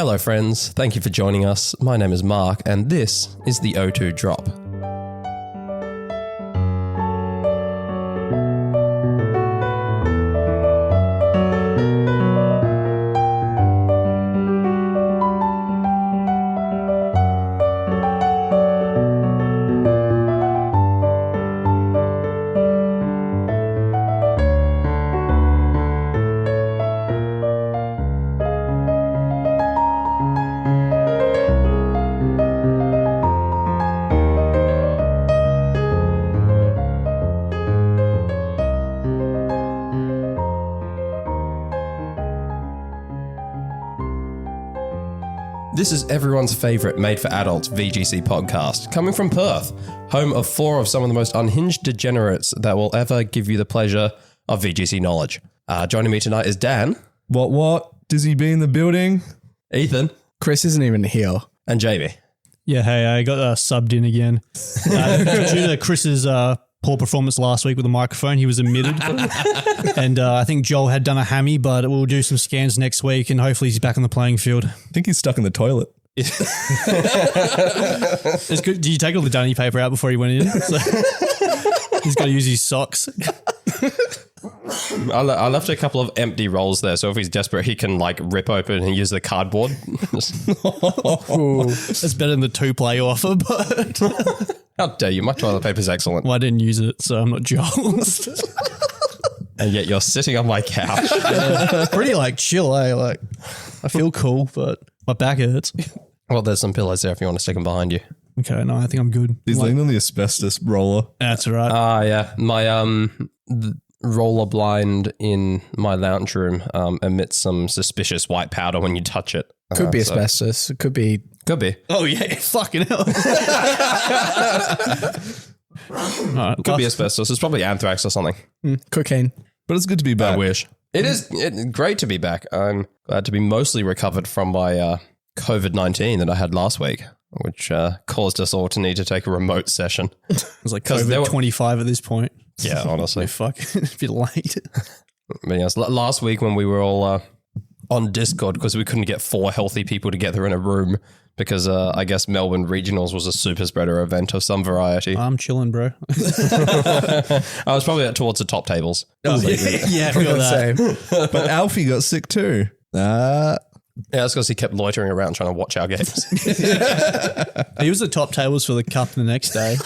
Hello friends, thank you for joining us. My name is Mark and this is the O2 Drop. This is everyone's favourite made-for-adults VGC podcast, coming from Perth, home of 4 of some of the most unhinged degenerates that will ever give you the pleasure of VGC knowledge. Joining me tonight is Dan. What? Dizzy B in the building? Ethan. Chris isn't even here. And Jamie. Yeah, hey, I got subbed in again. Due to Chris's poor performance last week with the microphone, he was omitted. And I think Joel had done a hammy, but we'll do some scans next week and hopefully he's back on the playing field. I think he's stuck in the toilet. It's good. Did you take all the dunny paper out before he went in? So he's got to use his socks. I left a couple of empty rolls there, so if he's desperate, he can rip open and use the cardboard. It's better than the 2-play offer, but... How dare you? My toilet paper is excellent. Well, I didn't use it, so I'm not Joel. And yet you're sitting on my couch. Pretty chill, eh? I feel cool, but my back hurts. Well, there's some pillows there if you want to stick them behind you. Okay, no, I think I'm good. He's laying on the asbestos roller. That's all right. Yeah. My roller blind in my lounge room emits some suspicious white powder when you touch it. Could be asbestos. It could be. Could be. Oh, yeah. Fucking hell. Could be asbestos. It's probably anthrax or something. Cocaine. But it's good to be back. I wish. It is great to be back. I'm glad to be mostly recovered from my COVID-19 that I had last week, which caused us all to need to take a remote session. It was COVID 25 at this point. Yeah, honestly. Fuck. A bit late. But yes, last week when we were all on Discord because we couldn't get 4 healthy people together in a room because I guess Melbourne Regionals was a super spreader event of some variety. I'm chilling, bro. I was probably towards the top tables. Yeah, I feel that. But Alfie got sick too. Yeah, that's because he kept loitering around trying to watch our games. He was the top tables for the cup the next day.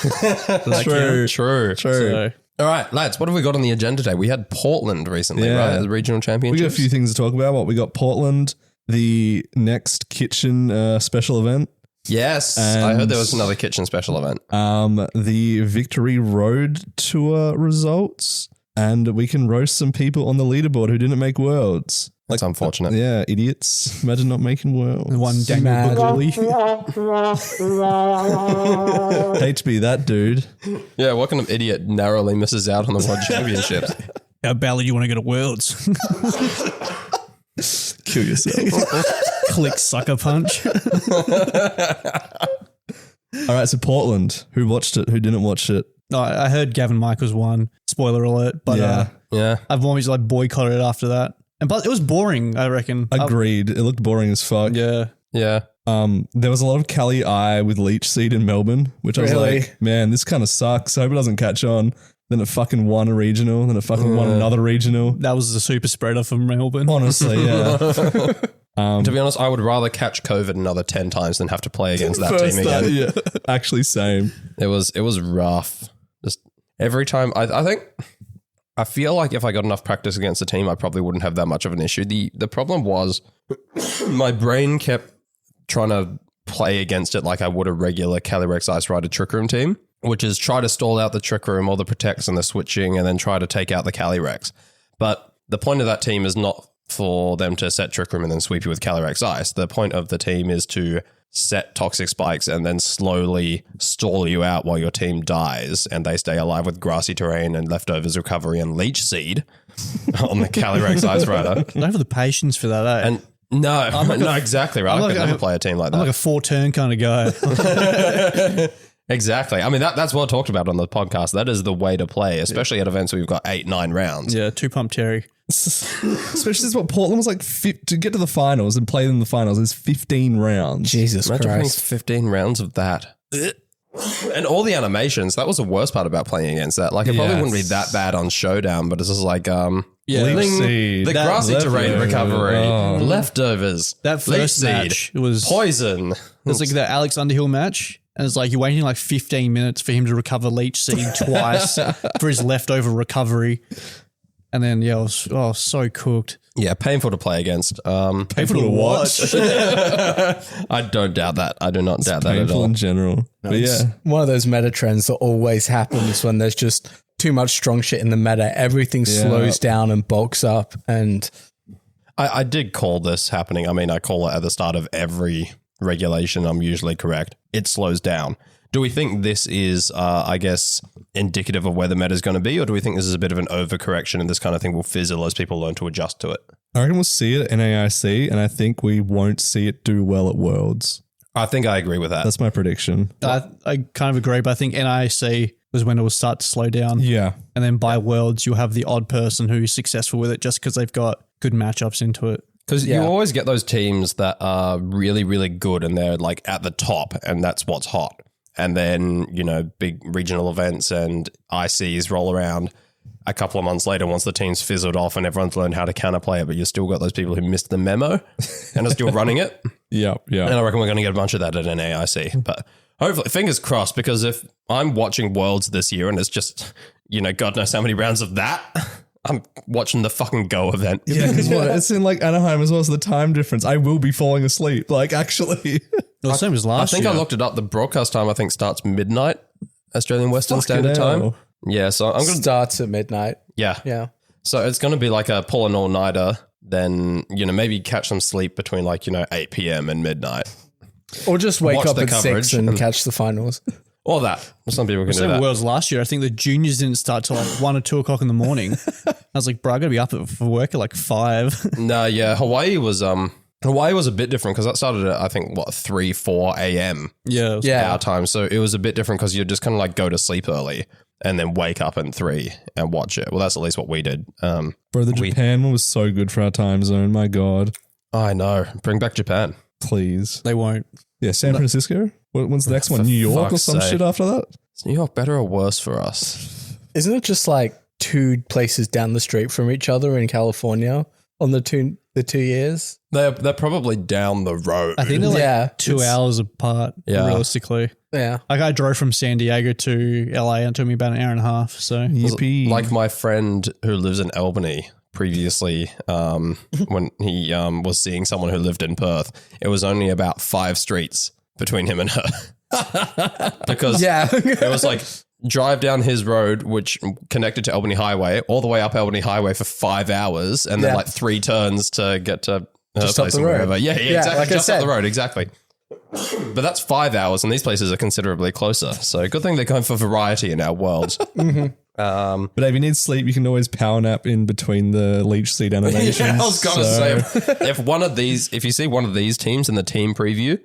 True. So, all right, lads, what have we got on the agenda today? We had Portland recently, right? The regional We championships. got a few things to talk about. We got Portland, the next kitchen special event. Yes, I heard there was another kitchen special event. The Victory Road Tour results. And we can roast some people on the leaderboard who didn't make Worlds. That's unfortunate. Yeah, idiots. Imagine not making Worlds. one Daniel Buckley. Hate to be that dude. Yeah, what kind of idiot narrowly misses out on the World Championships? How badly you want to go to Worlds? Kill yourself. Click sucker punch. All right, so Portland. Who watched it? Who didn't watch it? I heard Gavin Michaels won. Spoiler alert. But Yeah. I've always boycotted it after that. And but it was boring, I reckon. Agreed. It looked boring as fuck. Yeah. There was a lot of Cali Eye with Leech Seed in Melbourne, which I was like, man, this kind of sucks. I hope it doesn't catch on. Then it fucking won a regional. Then it fucking won another regional. That was the super spreader from Melbourne. Honestly, yeah. To be honest, I would rather catch COVID another 10 times than have to play against that team again. Yeah, actually, same. It was rough. Just every time, I feel like if I got enough practice against the team, I probably wouldn't have that much of an issue. The problem was my brain kept trying to play against it like I would a regular Calyrex Ice Rider Trick Room team, which is try to stall out the Trick Room or the Protects and the switching and then try to take out the Calyrex. But the point of that team is not for them to set Trick Room and then sweep you with Calyrex Ice. The point of the team is to set toxic spikes and then slowly stall you out while your team dies and they stay alive with grassy terrain and leftovers recovery and leech seed on the Calyrex Ice Rider. I don't have the patience for that, eh? And no, exactly right. I could never play a team like that. I'm like a 4-turn kind of guy. Exactly. I mean, that's what I talked about on the podcast. That is the way to play, especially at events where you've got 8-9 rounds. Yeah, 2-pump Terry. Especially since what Portland was like to get to the finals and play in the finals is 15 rounds. Jesus Imagine playing Christ. 15 rounds of that. And all the animations, that was the worst part about playing against that. Like, it probably wouldn't be that bad on Showdown, but it's just like, Leech seed. the grassy terrain recovery, Oh. leftovers, That leech first seed, match was poison. It's like the Alex Underhill match. And it's like you're waiting like 15 minutes for him to recover leech seed twice for his leftover recovery. And then, yeah, it was so cooked. Yeah, painful to play against. Painful to watch. I don't doubt that. I do not doubt that at Painful all. in general. But It's yeah. one of those meta trends that always happens when there's just too much strong shit in the meta. Everything slows down and bulks up. And I did call this happening. I mean, I call it at the start of every regulation. I'm usually correct. It slows down. Do we think this is, I guess, indicative of where the meta is going to be, or do we think this is a bit of an overcorrection and this kind of thing will fizzle as people learn to adjust to it? I reckon we'll see it in AIC, and I think we won't see it do well at Worlds. I think I agree with that. That's my prediction. I kind of agree, but I think NIC was when it will start to slow down. Yeah. And then by Worlds, you'll have the odd person who's successful with it just because they've got good matchups into it. Because you always get those teams that are really, really good and they're like at the top and that's what's hot. And then, you know, big regional events and ICs roll around a couple of months later once the team's fizzled off and everyone's learned how to counterplay it, but you've still got those people who missed the memo and are still running it. Yeah. And I reckon we're going to get a bunch of that at an AIC. But hopefully, fingers crossed, because if I'm watching Worlds this year and it's just, you know, God knows how many rounds of that, I'm watching the fucking Go event. Yeah, because it's in like Anaheim as well as the time difference. I will be falling asleep. Like, actually. Well, the same as last I think year. I looked it up. The broadcast time, I think, starts midnight, Australian Western Standard hell. Time. Yeah, so I'm going to... starts at midnight. Yeah. Yeah. So it's going to be like a pull an all-nighter, then, you know, maybe catch some sleep between like, you know, 8 p.m. and midnight. Or just wake Watch up the at coverage 6 and catch the finals. Or that. Some people can do Same that. Worlds last year. I think the juniors didn't start till like 1 or 2 o'clock in the morning. I was like, bro, I got to be up for work at like 5. No, yeah, Hawaii was a bit different because that started at, I think, 3, 4 a.m. Yeah. our time. So it was a bit different because you just kind of like go to sleep early and then wake up at 3 and watch it. Well, that's at least what we did. Bro, the Japan one was so good for our time zone. My God. I know. Bring back Japan. Please. They won't. Yeah, San Francisco? When's the next one? New York or fuck's some sake. shit after that? Is New York better or worse for us? Isn't it just like 2 places down the street from each other in California on the 2 years? They're probably down the road. I think they're like Yeah, 2 hours apart, Yeah. realistically. Yeah. Like I drove from San Diego to LA and it took me about an hour and a half. So Yippee. Like my friend who lives in Albany previously, when he was seeing someone who lived in Perth, it was only about 5 streets between him and her. Because it was like drive down his road, which connected to Albany Highway, all the way up Albany Highway for 5 hours, and then like 3 turns to get to her Just up place the or road. wherever. Yeah, exactly. like I just up said. the road, exactly. But that's 5 hours, and these places are considerably closer. So good thing they're going for variety in our world. But if you need sleep, you can always power nap in between the leech seed animations. Yeah, I was going to So- say, if you see one of these teams in the team preview,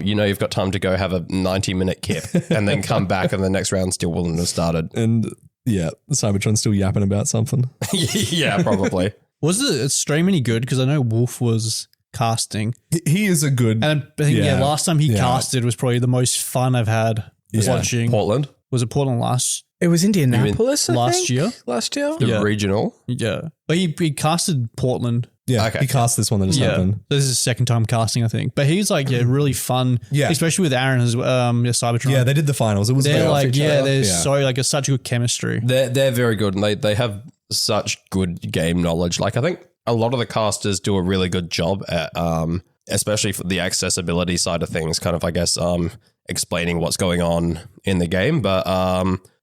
you know you've got time to go have a 90-minute kip and then come back and the next round still wouldn't have started. And yeah, Cybertron's still yapping about something. Yeah, probably. was the stream any good? Because I know Wolf was casting. He is a good. And I think, Yeah. last time he Yeah. casted was probably the most fun I've had watching. Portland, Was it Portland last It was Indianapolis, I last think? year? Last year? the Yeah. regional. Yeah. But he casted Portland. Yeah, Okay. he cast this one that just happened. This is his second time casting, I think. But he's like, really fun. Yeah. Especially with Aaron as Cybertron. Yeah, they did the finals. It was They're good. like, each yeah, other. they're Yeah. so like it's such good chemistry. They're very good and they have such good game knowledge. Like I think a lot of the casters do a really good job at, especially for the accessibility side of things, kind of, I guess, explaining what's going on in the game. But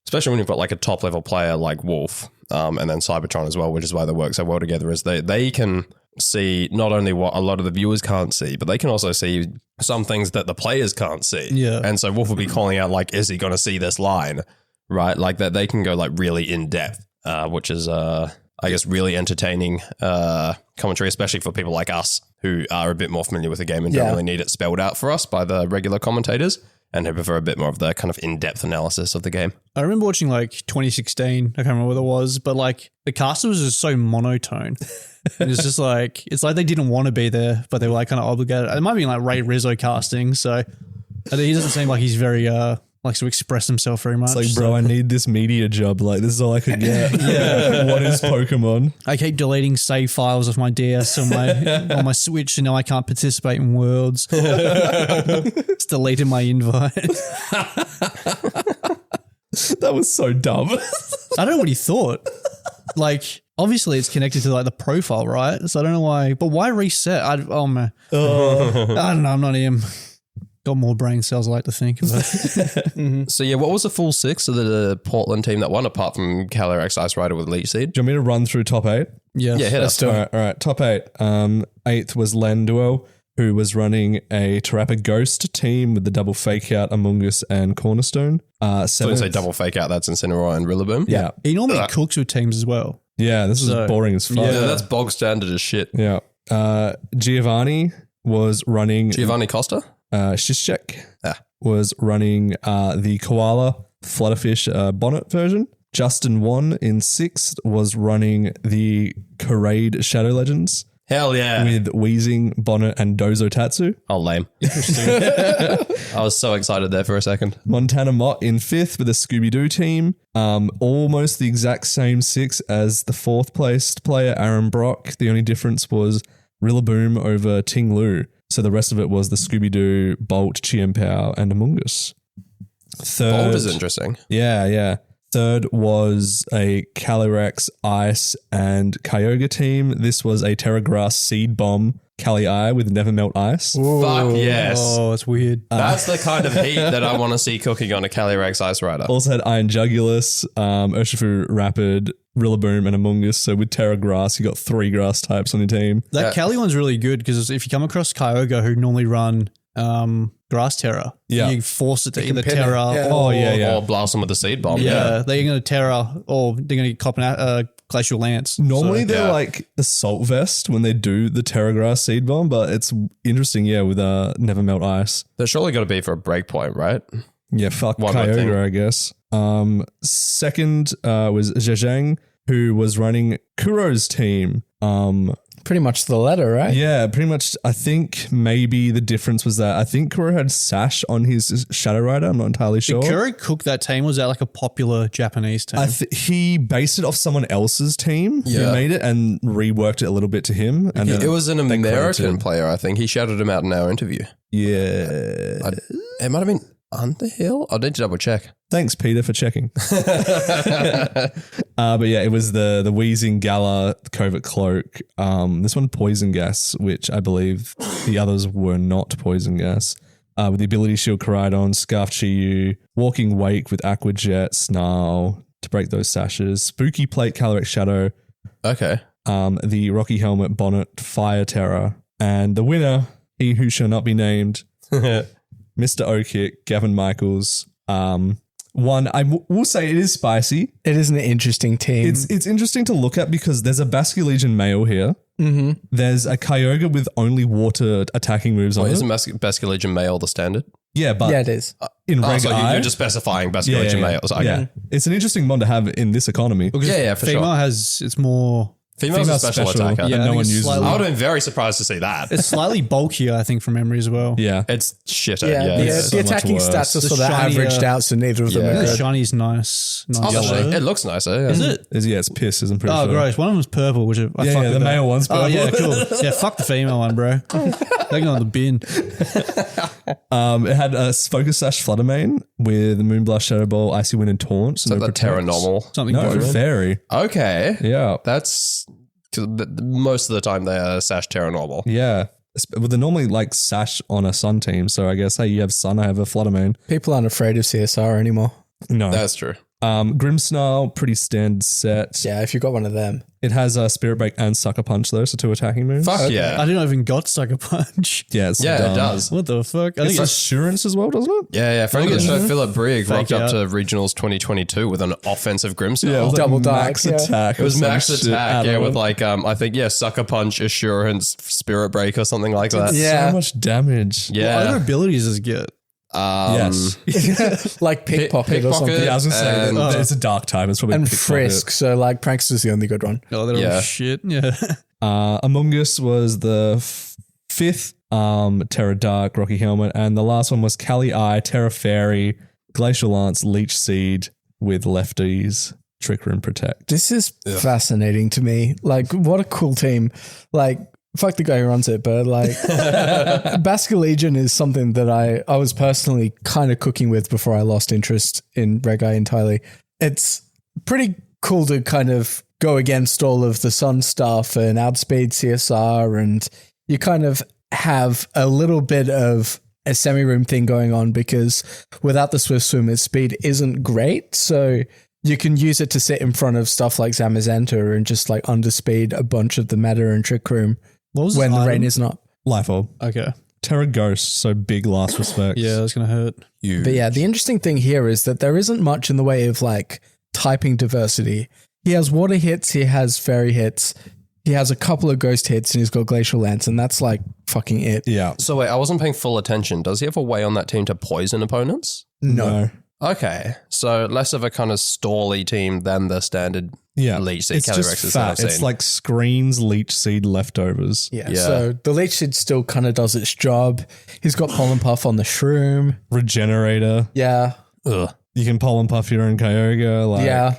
especially when you've got like a top level player like Wolf and then Cybertron as well, which is why they work so well together, is they can see not only what a lot of the viewers can't see, but they can also see some things that the players can't see. Yeah. And so Wolf will be calling out like, is he going to see this line? Right? Like that they can go like really in depth, which is, I guess, really entertaining commentary, especially for people like us who are a bit more familiar with the game and don't Yeah. really need it spelled out for us by the regular commentators. and who prefer a bit more of the kind of in-depth analysis of the game. I remember watching like 2016. I can't remember what it was, but like the cast was just so monotone. And it's just like, it's like they didn't want to be there, but they were like kind of obligated. It might be like Ray Rizzo casting. So he doesn't seem like he's very, likes to express himself very much. It's like, bro, I need this media job. Like, this is all I could get. Yeah. What is Pokemon? I keep deleting save files of my DS on my Switch, and now I can't participate in Worlds. It's deleted my invite. That was so dumb. I don't know what he thought. Like, obviously it's connected to like the profile, right? So I don't know why, but why reset? Oh man. I don't know. I'm not him. Got more brain cells, I like to think. But So yeah, what was the full six of the Portland team that won, apart from Calyrex Ice Rider with Leech Seed? Do you want me to run through top 8? yes. Yeah, hit us. All right. Top 8. 8th was Landuo, who was running a Terrappa Ghost team with the double fake out Among Us and Cornerstone. So when you say 7th double fake out, that's Incineroar and Rillaboom. Yeah. He normally cooks with teams as well. Yeah, this is boring as fuck. Yeah, that's bog standard as shit. Yeah. Giovanni was running Giovanni Costa? Shishek was running the Koala Flutterfish Bonnet version. Justin Wan in 6th was running the Charade Shadow Legends Hell yeah. with Wheezing, Bonnet, and Dozo Tatsu. Oh, lame. Interesting. I was so excited there for a second. Montana Mott in 5th with a Scooby-Doo team. Almost the exact same 6 as the 4th placed player, Aaron Brock. The only difference was Rillaboom over Ting Lu. So the rest of it was the Scooby-Doo, Bolt, Chiempao, and Among Us. Third, Bold is interesting. Yeah. Third was a Calyrex Ice and Kyogre team. This was a Terragrass Seed Bomb Cali Eye with Never Melt Ice. Fuck yes. Oh, it's weird. That's the kind of heat that I want to see cooking on a Calyrex Ice Rider. Also had Iron Jugulus, Urshifu Rapid, Rillaboom, and Among Us. So with Terra Grass, you got 3 grass types on your team. That Cali one's really good because if you come across Kyogre who normally run Grass Terra, you force it to either pin it. Terra Yeah. Or blast them with a seed bomb. they're going to Terra or they're going to cop an Glacial Lance. Normally So- they're like Assault Vest when they do the Terra Grass Seed Bomb, but it's interesting, with Never Melt Ice. There's surely got to be for a breakpoint, right? Yeah, fuck One good thing. Kyogre, I guess. Second was Zhejiang, who was running Kuro's team. Pretty much the letter, right? Yeah, pretty much. I think maybe the difference was that I think Kuro had Sash on his Shadow Rider. I'm not entirely sure. Did Kuro cook that team? Was that like a popular Japanese team? He based it off someone else's team Yeah. who made it and reworked it a little bit to him. And It was an American credited. player, I think. He shouted him out in our interview. Yeah. It might have been Underhill. I need to double check. Thanks, Peter, for checking. But yeah, it was the Wheezing Gala Covert Cloak. This one Poison Gas, which I believe the others were not Poison Gas. With the ability Shield Koraidon, Scarf Chiyu, Walking Wake with Aqua Jet, Snarl to break those sashes, Spooky Plate Calyrex Shadow, Okay. the Rocky Helmet Bonnet Fire Terror, and the winner, he who shall not be named, Mr. O-Kick, Gavin Michaels. One, I will say it is spicy. It is an interesting team. It's interesting to look at because there's a Basculegion male here. Mm-hmm. There's a Kyogre with only water attacking moves on Isn't it. Basculegion male the standard? Yeah, but yeah, it is. in Oh, Reg so Eye, you're just specifying Basculegion males. Okay. yeah, it's an interesting one to have in this economy. Yeah, for Female sure. has it's more. Female's a special attacker. Yeah, I no think one it's uses slightly- I it. would have been very surprised to see that. It's slightly bulkier, I think, from memory as well. Yeah, It's shitter. Yeah, Yeah. the, it's so the much attacking worse. stats are The sort of shiny, averaged out, so neither of them yeah. are The good. shiny's nice. Oh, yellow. it looks nicer. Yeah. Is it? it's piss, isn't pretty Oh, sure. gross. One of them's purple, which I fuck Yeah, with the that. male one's purple. Oh, yeah, cool. Yeah, fuck the female one, bro. They go in the bin. It had a Focus Sash Fluttermane with Moonblast, Shadow Ball, Icy Wind, and Taunt. So the Terra normal. Something No, different. fairy. Okay. Yeah. That's 'cause most of the time they are Sash Terra normal. Yeah. Well, they're normally like Sash on a Sun team. So I guess, hey, you have Sun, I have a Fluttermane. People aren't afraid of CSR anymore. No. That's true. Grimmsnarl, pretty standard set. Yeah, if you got one of them. It has a Spirit Break and Sucker Punch though, so 2 attacking moves. Fuck yeah. I didn't even got Sucker Punch. Yeah, it's Yeah, dumb. it does. What the fuck? I It's think it's Assurance as well, doesn't it? Yeah. Friend of the show, Philip Brigg, Fake rocked up out. to Regionals 2022 with an offensive Grimmsnarl. it was Double like dark, max yeah. attack. It was or some max shit attack, out yeah, of with it. like, I think, Sucker Punch, Assurance, Spirit Break or something like that. Yeah. so much damage. Yeah. What other abilities does it get? Yes. Like pickpocket or something. Yeah, I was going to say And- that it's a dark time. It's probably And pickpocket. Frisk. So like Prankster's the only good one. Oh, they're Yeah. all shit. Yeah. Among Us was the fifth. Terra Dark, Rocky Helmet, and the last one was Kali Eye, Terra Fairy, Glacial Lance, Leech Seed with Lefties, Trick Room Protect. This is fascinating to me. Like, what a cool team. Like, fuck the guy who runs it, but like, Basque Legion is something that I was personally kind of cooking with before I lost interest in Reggae entirely. It's pretty cool to kind of go against all of the Sun stuff and outspeed CSR, and you kind of have a little bit of a semi-room thing going on because without the Swift Swim, its speed isn't great. So you can use it to sit in front of stuff like Zamazenta and just like underspeed a bunch of the meta and Trick Room What was when this the item? rain isn't up. Life Orb. Okay. Terra Ghost, so big last respect. Yeah, that's going to hurt. But yeah, the interesting thing here is that there isn't much in the way of like typing diversity. He has water hits, he has fairy hits, he has a couple of ghost hits, and he's got Glacial Lance, and that's like fucking it. Yeah. So wait, I wasn't paying full attention. Does he have a way on that team to poison opponents? No. Okay, so less of a kind of stally team than the standard Yeah. Leech Seed It's just Calirexes that I've fat. seen. It's like screens, Leech Seed leftovers. Yeah, Yeah. so the Leech Seed still kind of does its job. He's got Pollen Puff on the Shroom. Regenerator. Yeah. Ugh. You can pollen puff your own Kyogre. Like, Yeah.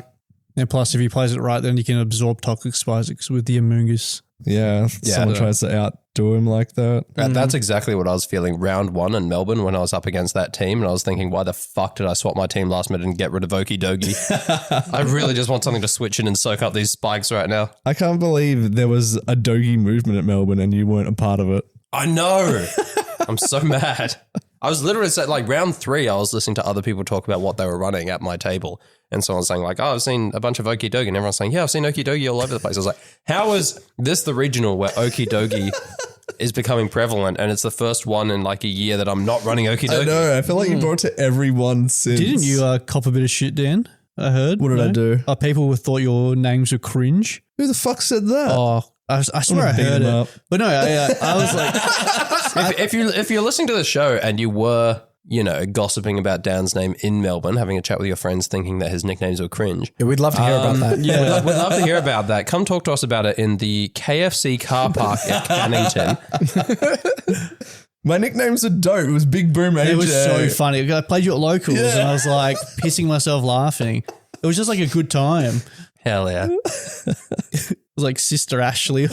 And plus, if he plays it right, then you can absorb Toxic Spizix with the Amoongus. Yeah. If someone tries to outdo him like that. That's exactly what I was feeling round one in Melbourne when I was up against that team, and I was thinking, why the fuck did I swap my team last minute and get rid of Okie Dokie? I really just want something to switch in and soak up these spikes right now. I can't believe there was a Dogi movement at Melbourne and you weren't a part of it. I know. I'm so mad. I was literally like round 3, I was listening to other people talk about what they were running at my table. And someone's saying like, oh, I've seen a bunch of Okie Dokie. And everyone's saying, yeah, I've seen Okie Dokie all over the place. I was like, how is this the regional where Okie Dokie is becoming prevalent? And it's the first one in like a year that I'm not running Okie Dokie. I know. I feel like you brought it to everyone since. Didn't you cop a bit of shit, Dan? I heard. What did I do? People thought your names were cringe. Who the fuck said that? Oh, I swear I beat heard him it. up. But no, I was like, If you're listening to the show and you were, you know, gossiping about Dan's name in Melbourne, having a chat with your friends thinking that his nicknames were cringe. Yeah, we'd love to hear about that. Yeah, we'd love to hear about that. Come talk to us about it in the KFC car park at Cannington. My nicknames are dope. It was Big Boom AJ. it was so funny. I played you at locals and I was like pissing myself laughing. It was just like a good time. Hell yeah. It was like Sister Ashley.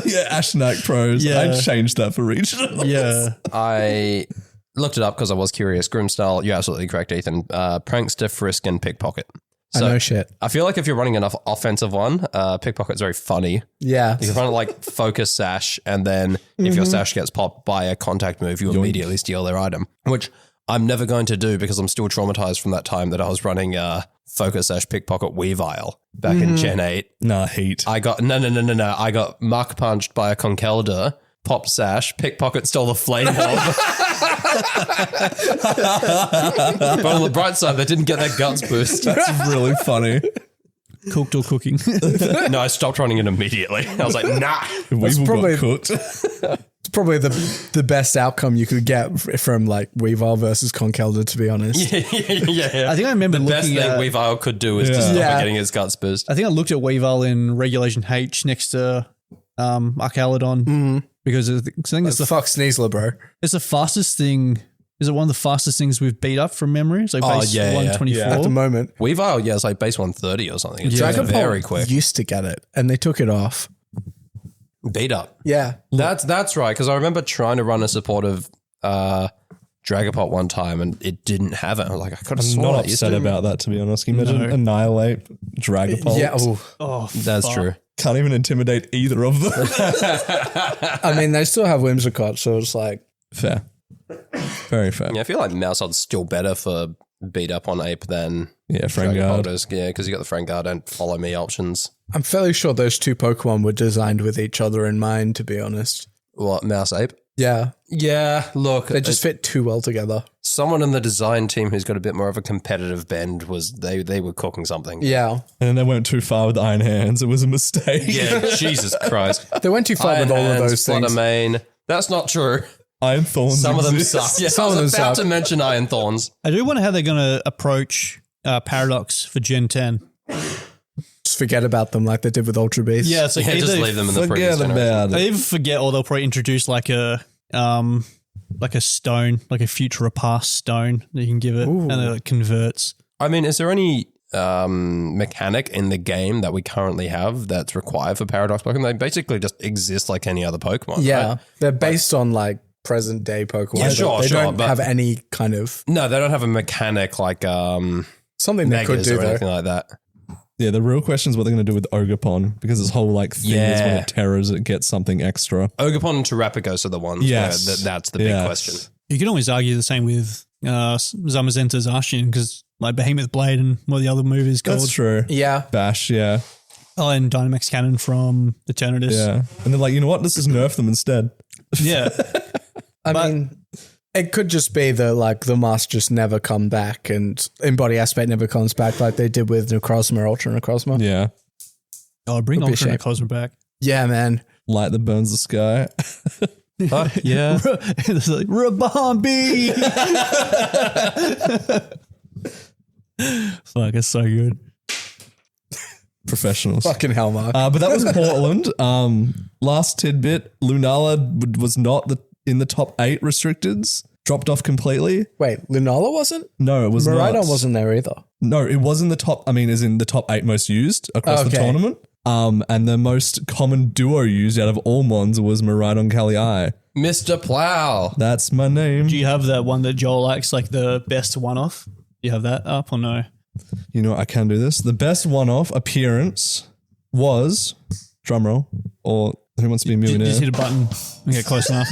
Yeah, Ash Knight Pros. Yeah. I changed that for regional. Yeah. I looked it up because I was curious. Grimstyle, you're absolutely correct, Ethan. Prankster, Frisk, and Pickpocket. I know shit. I feel like if you're running an offensive one, Pickpocket's very funny. Yeah. You can run it like Focus Sash, and then if your Sash gets popped by a contact move, you immediately steal their item, which I'm never going to do because I'm still traumatized from that time that I was running Focus Sash Pickpocket Weavile back in Gen 8. Nah, heat. I got, no. I got Muck Punched by a Conkeldurr, Pop Sash, Pickpocket stole the Flame Orb. But on the bright side, they didn't get that Guts boost. That's really funny. Cooked or cooking. No, I stopped running it immediately. I was like, nah. Weevil probably- got cooked. It's probably the best outcome you could get from like Weavile versus Conkeldurr, to be honest. yeah. I think I remember The best looking thing at. Weavile could do is just stop Yeah. it getting his Guts boost. I think I looked at Weavile in Regulation H next to Archaludon because I think it's Fuck Sneasler, bro. it's the fastest thing. Is it one of the fastest things we've beat up from memory? It's like base yeah, yeah. 124. At the moment. Weavile, yeah, it's like base 130 or something. It's Dragon very Ball quick. used to get it and they took it off. Beat up. Yeah. That's right, because I remember trying to run a supportive Dragapult one time and it didn't have it. I was like, I could have I'm sworn not it used upset to. about that, to be honest. Can you imagine Annihilate, Dragapult? Yeah. Oh. Oh, That's true. Can't even intimidate either of them. I mean, they still have Whimsicott, so it's like, Fair. Very fair. Yeah, I feel like Mousehold's still better for beat up on Ape than Yeah, Frangard. Dragapult. Yeah, because you got the Frangard and Follow Me options. I'm fairly sure those two Pokemon were designed with each other in mind, to be honest. What, Mouse Ape? Yeah. Yeah, look, They just fit too well together. someone in the design team who's got a bit more of a competitive bend was they were cooking something. Yeah. And then they went too far with Iron Hands. It was a mistake. Yeah, Jesus Christ. They went too far with all of those things. Main. That's not true. Iron Thorns. Some of them exist. suck. Yeah, Some I of them was about suck. to mention Iron Thorns. I do wonder how they're going to approach Paradox for Gen 10. Just forget about them like they did with Ultra Beast. Yeah, so Yeah, just either leave them in the previous Forget generation. about they it. either forget or they'll probably introduce like a stone, like a future or past stone that you can give it, and it converts. I mean, is there any mechanic in the game that we currently have that's required for Paradox Pokemon? They basically just exist like any other Pokemon. Yeah. right? They're based on like present day Pokemon. Yeah, but sure, They sure, don't but- have any kind of No, they don't have a mechanic like something they could Megas do or though. anything like that. Yeah, the real question is what they're going to do with Ogerpon, because this whole like thing is when Yeah. it terrors, it gets something extra. Ogerpon and Terrapagos are the ones Yes. where that's the big Yes. question. You can always argue the same with Zamazenta's Zacian because like Behemoth Blade and what the other move is called. That's true. Yeah. Bash, yeah. Oh, and Dynamax Cannon from Eternatus. Yeah. And they're like, you know what? Let's just nerf them instead. Yeah. I mean, it could just be that like the masks just never come back and Embody Aspect never comes back like they did with Necrozma, Ultra Necrozma. Yeah. Oh, bring Would be a Ultra shame. Necrozma back. Yeah, man. Light that burns the sky. Yeah. It's like, Rabambi! Fuck, it's so good. Professionals. Fucking hell, Mark. But that was Portland. Last tidbit, Lunala was not in the top 8 restricteds. Dropped off completely. Wait, Lunala wasn't? No, it was not. Miraidon wasn't there either. No, it was in the top, as in the top 8 most used across the Okay. tournament. And the most common duo used out of all mons was Miraidon Kali-ai. Mr. Plow. That's my name. Do you have that one that Joel likes, like the best one-off? Do you have that up or no? You know what, I can do this. The best one-off appearance was, drumroll, or Who Wants to Be a Millionaire? Just hit a button and get close enough.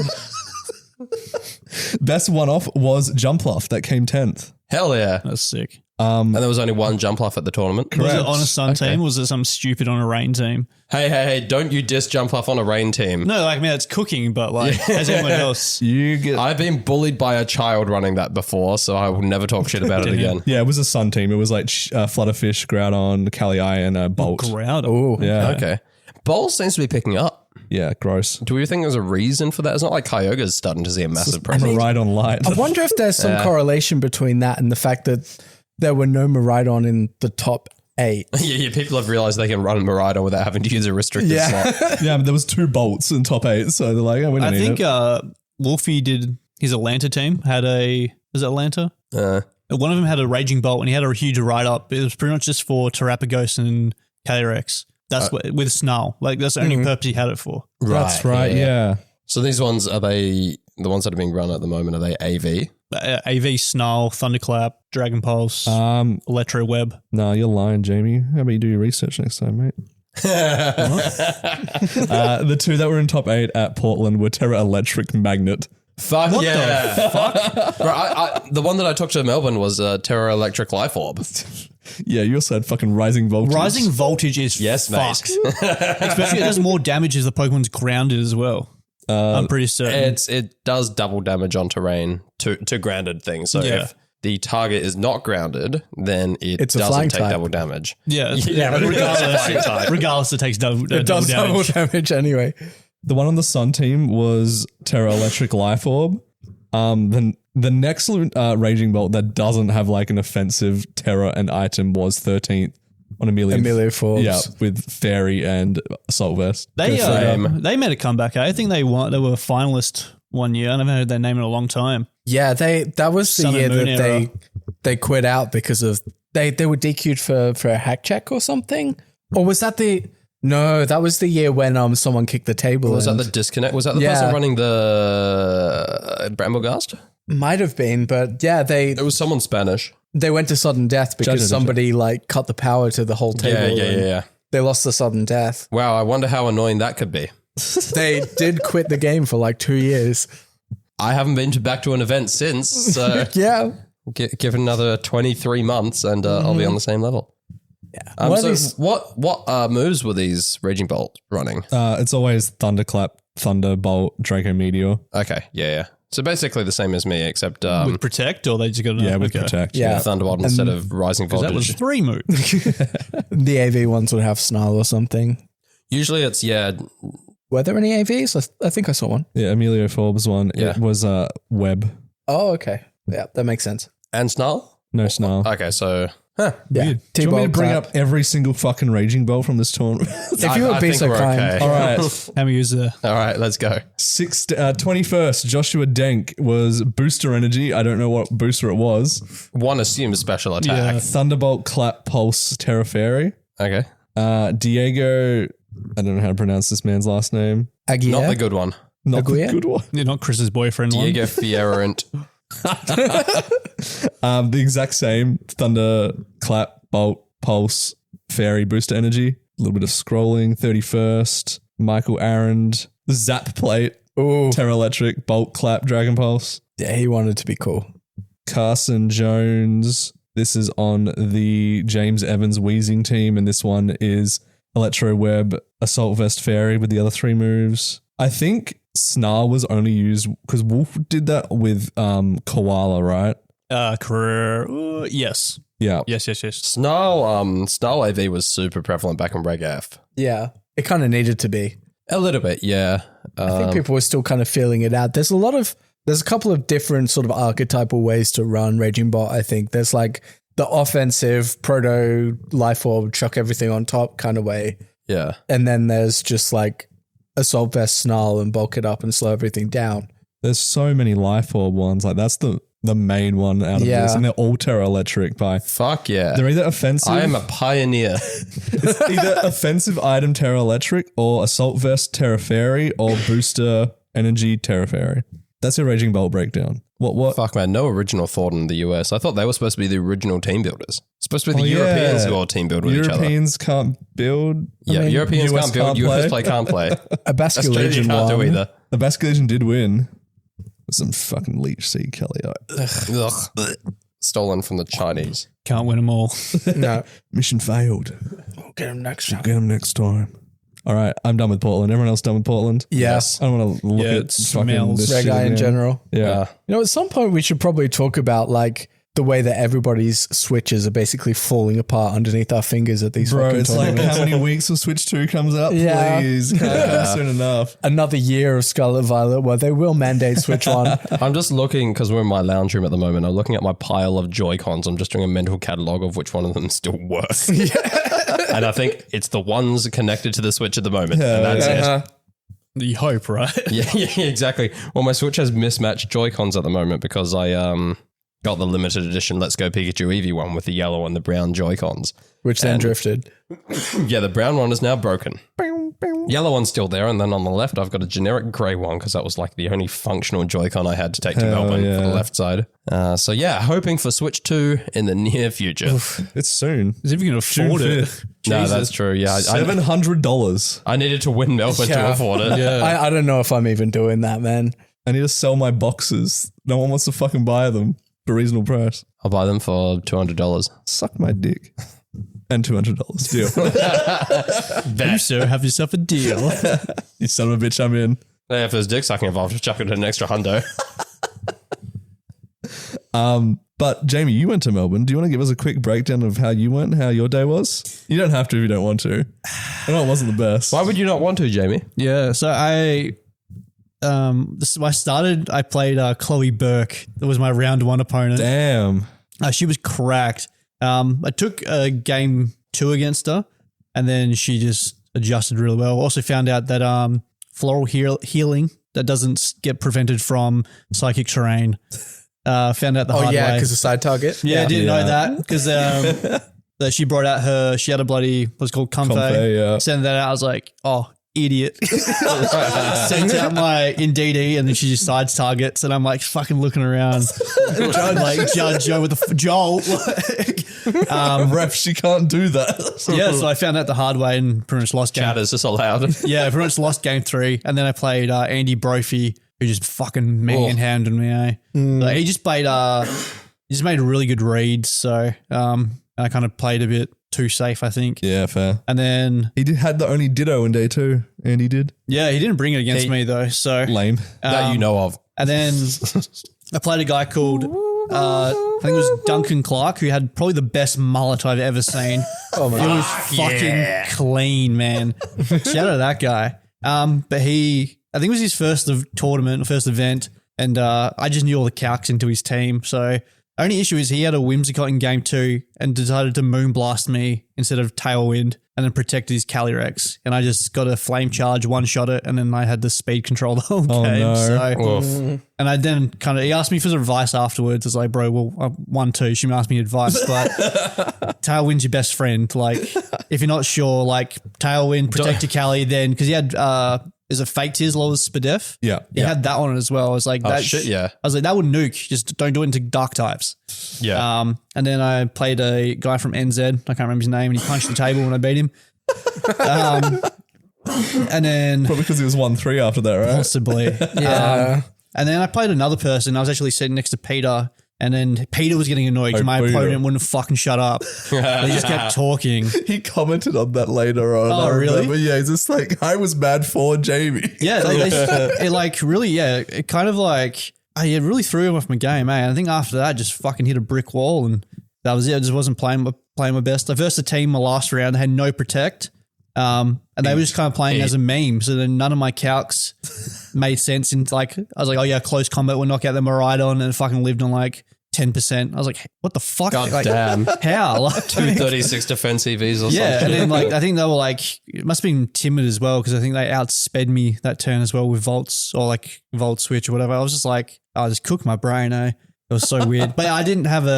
Best one-off was Jumpluff that came 10th. Hell yeah. That's sick. And there was only one Jumpluff at the tournament. Was it Correct. on a sun Okay. team? Was it some stupid on a rain team? Hey, don't you diss Jumpluff on a rain team. No, like, I mean, it's cooking, but like, as everyone else. You get... I've been bullied by a child running that before, so I will never talk shit about it again. Yeah, it was a sun team. It was like Flutterfish, Groudon, Kali-ai, and Bolt. Groudon. Oh, Yeah. Okay. Bowl seems to be picking up. Yeah, gross. Do we think there's a reason for that? It's not like Kyogre's starting to see a massive I'm a presence. ride on light. I wonder if there's some correlation between that and the fact that there were no Miraidon in the top 8. Yeah, people have realized they can run Miraidon without having to use a restricted slot. Yeah, but there was 2 bolts in top 8, so they're like, oh, we don't I need think it. Wolfie did his Atlanta team, is it Atlanta? One of them had a Raging Bolt and he had a huge write-up. It was pretty much just for Terrapagos and Calyrex. That's what, with Snarl. Like, that's the only purpose he had it for. That's right, yeah. So these ones, are they, the ones that are being run at the moment, are they AV? AV, Snarl, Thunderclap, Dragon Pulse, Electro Web. Nah, you're lying, Jamie. How about you do your research next time, mate? The 2 that were in top 8 at Portland were Terra Electric Magnet. Fuck What yeah. the fuck? Bro, the one that I took to Melbourne was Terra Electric Life Orb. Yeah, you also had fucking Rising Voltage. Rising Voltage is Yes, mate. fucked. Especially it does more damage as the Pokemon's grounded as well. I'm pretty certain. It does double damage on terrain to grounded things. So Yeah. if the target is not grounded, then It's a doesn't flying take type. double damage. Yeah, Yeah, but regardless, it takes double It does double damage. damage anyway. The one on the Sun team was Terra Electric Life Orb. Then the next Raging Bolt that doesn't have like an offensive Terra and item was 13th on Amelia Forbes. Yeah, with Fairy and Assault Vest. They made a comeback. I think they were a finalist one year. I haven't heard their name in a long time. Yeah, that was the Sun year and Moon that era. they quit out because of they were DQ'd for a hack check or something. Or was that No, that was the year when someone kicked the table. Was that and- the disconnect? Was that the Yeah. person running the Bramblegast? Might have been, but yeah, It was someone Spanish. they went to sudden death because Judge. somebody like cut the power to the whole table. and Yeah. They lost the sudden death. Wow, I wonder how annoying that could be. They did quit the game for like 2 years. I haven't been back to an event since, so Yeah. give it another 23 months and I'll be on the same level. What are So these- what moves were these Raging Bolt running? It's always Thunderclap, Thunderbolt, Draco Meteor. Okay, yeah. So basically the same as me, except With Protect, or they just got Yeah, with Protect. Yeah. Thunderbolt instead of Rising That was Voltage. 3 moves. The AV ones would have Snarl or something. Usually it's, Were there any AVs? I think I saw one. Yeah, Emilio Forbes one. Yeah. It was Webb. Oh, okay. Yeah, that makes sense. And Snarl? No Snarl. Okay, so Yeah. Weird. Do you want me to bring T-Bolt up every single fucking Raging Bolt from this tournament? If you would be think so we're kind. okay. All right. How many is there? All right, let's go. 21st, Joshua Denk was Booster Energy. I don't know what booster it was. One assumes special attack. Yeah. Thunderbolt, Clap, Pulse, Terra Fairy. Okay. Diego, I don't know how to pronounce this man's last name. Aguirre? Not the good one. Not the Aguirre? good one. You're not Chris's boyfriend Diego one. Fierrant. The exact same. Thunder, Clap, Bolt, Pulse, Fairy, Booster Energy. A little bit of scrolling. 31st, Michael Arend, Zap Plate, Ooh. Terra Electric, Bolt, Clap, Dragon Pulse. Yeah, he wanted to be cool. Carson Jones. This is on the James Evans Wheezing team, and this one is Electro Web, Assault Vest Fairy with the other 3 moves. I think Snarl was only used because Wolf did that with Koala, right? Yes. Yeah. Yes. Snarl AV was super prevalent back in Reg F. Yeah, it kind of needed to be. A little bit, yeah. I think people were still kind of feeling it out. There's a couple of different sort of archetypal ways to run Raging Bot, I think. There's like the offensive proto life orb, chuck everything on top kind of way. Yeah. And then there's just like Assault Vest Snarl and bulk it up and slow everything down. There's so many Life Orb ones. Like that's the main one out of Yeah. this. And they're all Terra Electric by. Fuck yeah. They're either offensive. I am a pioneer. It's either offensive item Terra Electric or Assault Vest Terra Fairy or Booster Energy Terra Fairy. That's your Raging Bolt breakdown. What? Fuck, man. No original thought in the US. I thought they were supposed to be the original team builders. Supposed to be the Oh, yeah. Europeans who all team build with each other. Europeans can't build. Yeah, mean, Europeans US can't build. can't US can't play. A Basque Australia Legion can't do one. either. The Basque Legion did win. Some fucking Leech Seed Kelly. Ugh. Stolen from the Chinese. Can't win them all. No. Mission failed. We'll get him next time. Get him next time. All right, I'm done with Portland. Everyone else done with Portland? Yes. I don't want to look Yeah, at it fucking smells. this Reg shit Eye in again. general. Yeah. You know, at some point we should probably talk about like the way that everybody's switches are basically falling apart underneath our fingers at these Bro, fucking it's like tournaments. how many weeks till Switch 2 comes out? Yeah. Please. Can't come soon enough. Another year of Scarlet Violet where they will mandate Switch 1. I'm just looking, because we're in my lounge room at the moment, I'm looking at my pile of Joy-Cons. I'm just doing a mental catalog of which one of them still work. And I think it's the ones connected to the Switch at the moment. And that's it. You hope, right? Yeah, exactly. Well, my Switch has mismatched Joy-Cons at the moment because I got the limited edition Let's Go Pikachu Eevee one with the yellow and the brown Joy-Cons. Which then drifted. Yeah, the brown one is now broken. Yellow one's still there, and then on the left I've got a generic grey one because that was like the only functional Joy-Con I had to take to Melbourne for the left side. So yeah, hoping for Switch 2 in the near future. It's soon. As if you can afford it. No, that's true. Yeah, $700. I needed to win Melbourne to afford it. I don't know if I'm even doing that, man. I need to sell my boxes. No one wants to fucking buy them for reasonable price. I'll buy them for $200. Suck my dick. And $200 deal. You, sir, have yourself a deal. You son of a bitch, I'm in. Yeah, if there's dick sucking involved, just chuck it an extra hundo. But Jamie, you went to Melbourne. Do you want to give us a quick breakdown of how you went, how your day was? You don't have to if you don't want to. I know it wasn't the best. Why would you not want to, Jamie? Yeah, so I played Chloe Burke. That was my round 1 opponent. Damn. She was cracked. I took game 2 against her, and then she just adjusted really well. Also found out that floral healing that doesn't get prevented from psychic terrain. Found out the hard way. because of side target. Yeah, I didn't know that because that she brought out she had a bloody what's it called Comfey. Yeah. Sent that out. I was like, oh, idiot. Sent out my Indeedee and then she just sides targets and I'm like fucking looking around. Judge Joe with the Joel. Ref, she can't do that. Yeah, so I found out the hard way and pretty much lost game. Chat is this allowed? Yeah, pretty much lost game 3 and then I played Andy Brophy who just fucking manhandled me. Like, he just made a really good read, so I kind of played a bit too safe, I think. Yeah, fair. And then He had the only ditto in day 2, and he did. yeah, he didn't bring it against me though. So Lame. That you know of. and then I played a guy called I think it was Duncan Clark who had probably the best mullet I've ever seen. It was fucking clean, man. Shout out to that guy. But I think it was his first tournament, first event, and I just knew all the calcs into his team. So only issue is he had a Whimsicott in game 2 and decided to moonblast me instead of Tailwind and then protected his Calyrex. And I just got a flame charge, one-shot it, and then I had the speed control the whole game. No. So, and I then he asked me for some advice afterwards. It's like, bro, well, I won 2. She asked me advice, but Tailwind's your best friend. Like, if you're not sure, like, Tailwind, protect your Cali, then, because he had, is it Fake Tears, Lois Spadef? Yeah. He had that on it as well. I was like, Oh, shit, yeah. I was like, that would nuke. Just don't do it into dark types. Yeah. And then I played a guy from NZ. I can't remember his name, and he punched the table when I beat him. And then Probably because he was 1-3 after that, right? possibly, Yeah. and then I played another person. I was actually sitting next to Peter, and then Peter was getting annoyed because my Peter. opponent wouldn't fucking shut up. He just kept talking. He commented on that later on. Oh, really? But yeah, he's just like, I was mad for Jamie. Yeah, it like really, it kind of like it really threw him off my game, eh? And I think after that, I just fucking hit a brick wall, and that was it. I just wasn't playing my best. I versed a team my last round. They had no protect, and they were just kind of playing as a meme. So then none of my calcs made sense. And like, I was like, oh yeah, close combat will knock out the Miraidon, and it fucking lived on like 10%. I was like, what the fuck? God like, damn. how? Like, 236 defense EVs or yeah, something. and then like I think they were like, it must have been timid as well because I think they outsped me that turn as well with Volts or like Volt Switch or whatever. I was just like, I just cooked my brain, eh? It was so weird. But I didn't have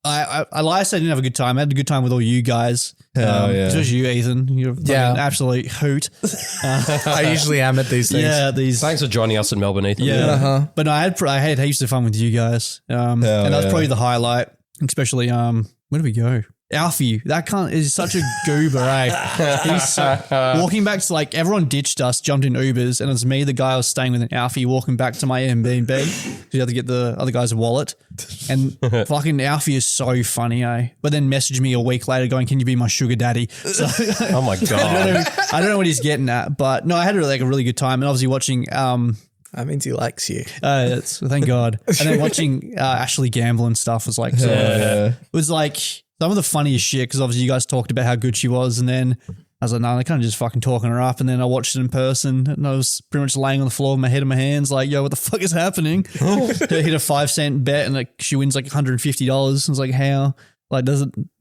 I lie, I said I didn't have a good time. I had a good time with all you guys. Hell yeah. Especially you, Ethan. You're Yeah. an absolute hoot. I usually am at these things. Yeah, these. Thanks for joining us in Melbourne, Ethan. Yeah, but no, I had heaps of fun with you guys, and that was probably the highlight. Especially, where did we go? Alfie, that cunt is such a goober, eh? He's walking back to like everyone ditched us, jumped in Ubers, and it was me, the guy I was staying with, and Alfie walking back to my Airbnb because you had to get the other guy's wallet. And fucking Alfie is so funny, eh? But then messaged me a week later going, "Can you be my sugar daddy?" So Oh my God. I don't know what he's getting at, but no, I had like a really good time, and obviously watching. That means he likes you. Thank God. And then watching Ashley gamble and stuff was like, it was like some of the funniest shit because obviously you guys talked about how good she was, and then I was like, no, they're kind of just fucking talking her up. And then I watched it in person, and I was pretty much laying on the floor with my head in my hands, like, yo, what the fuck is happening? I hit a 5-cent bet, and like she wins like $150. I was like, how? Like,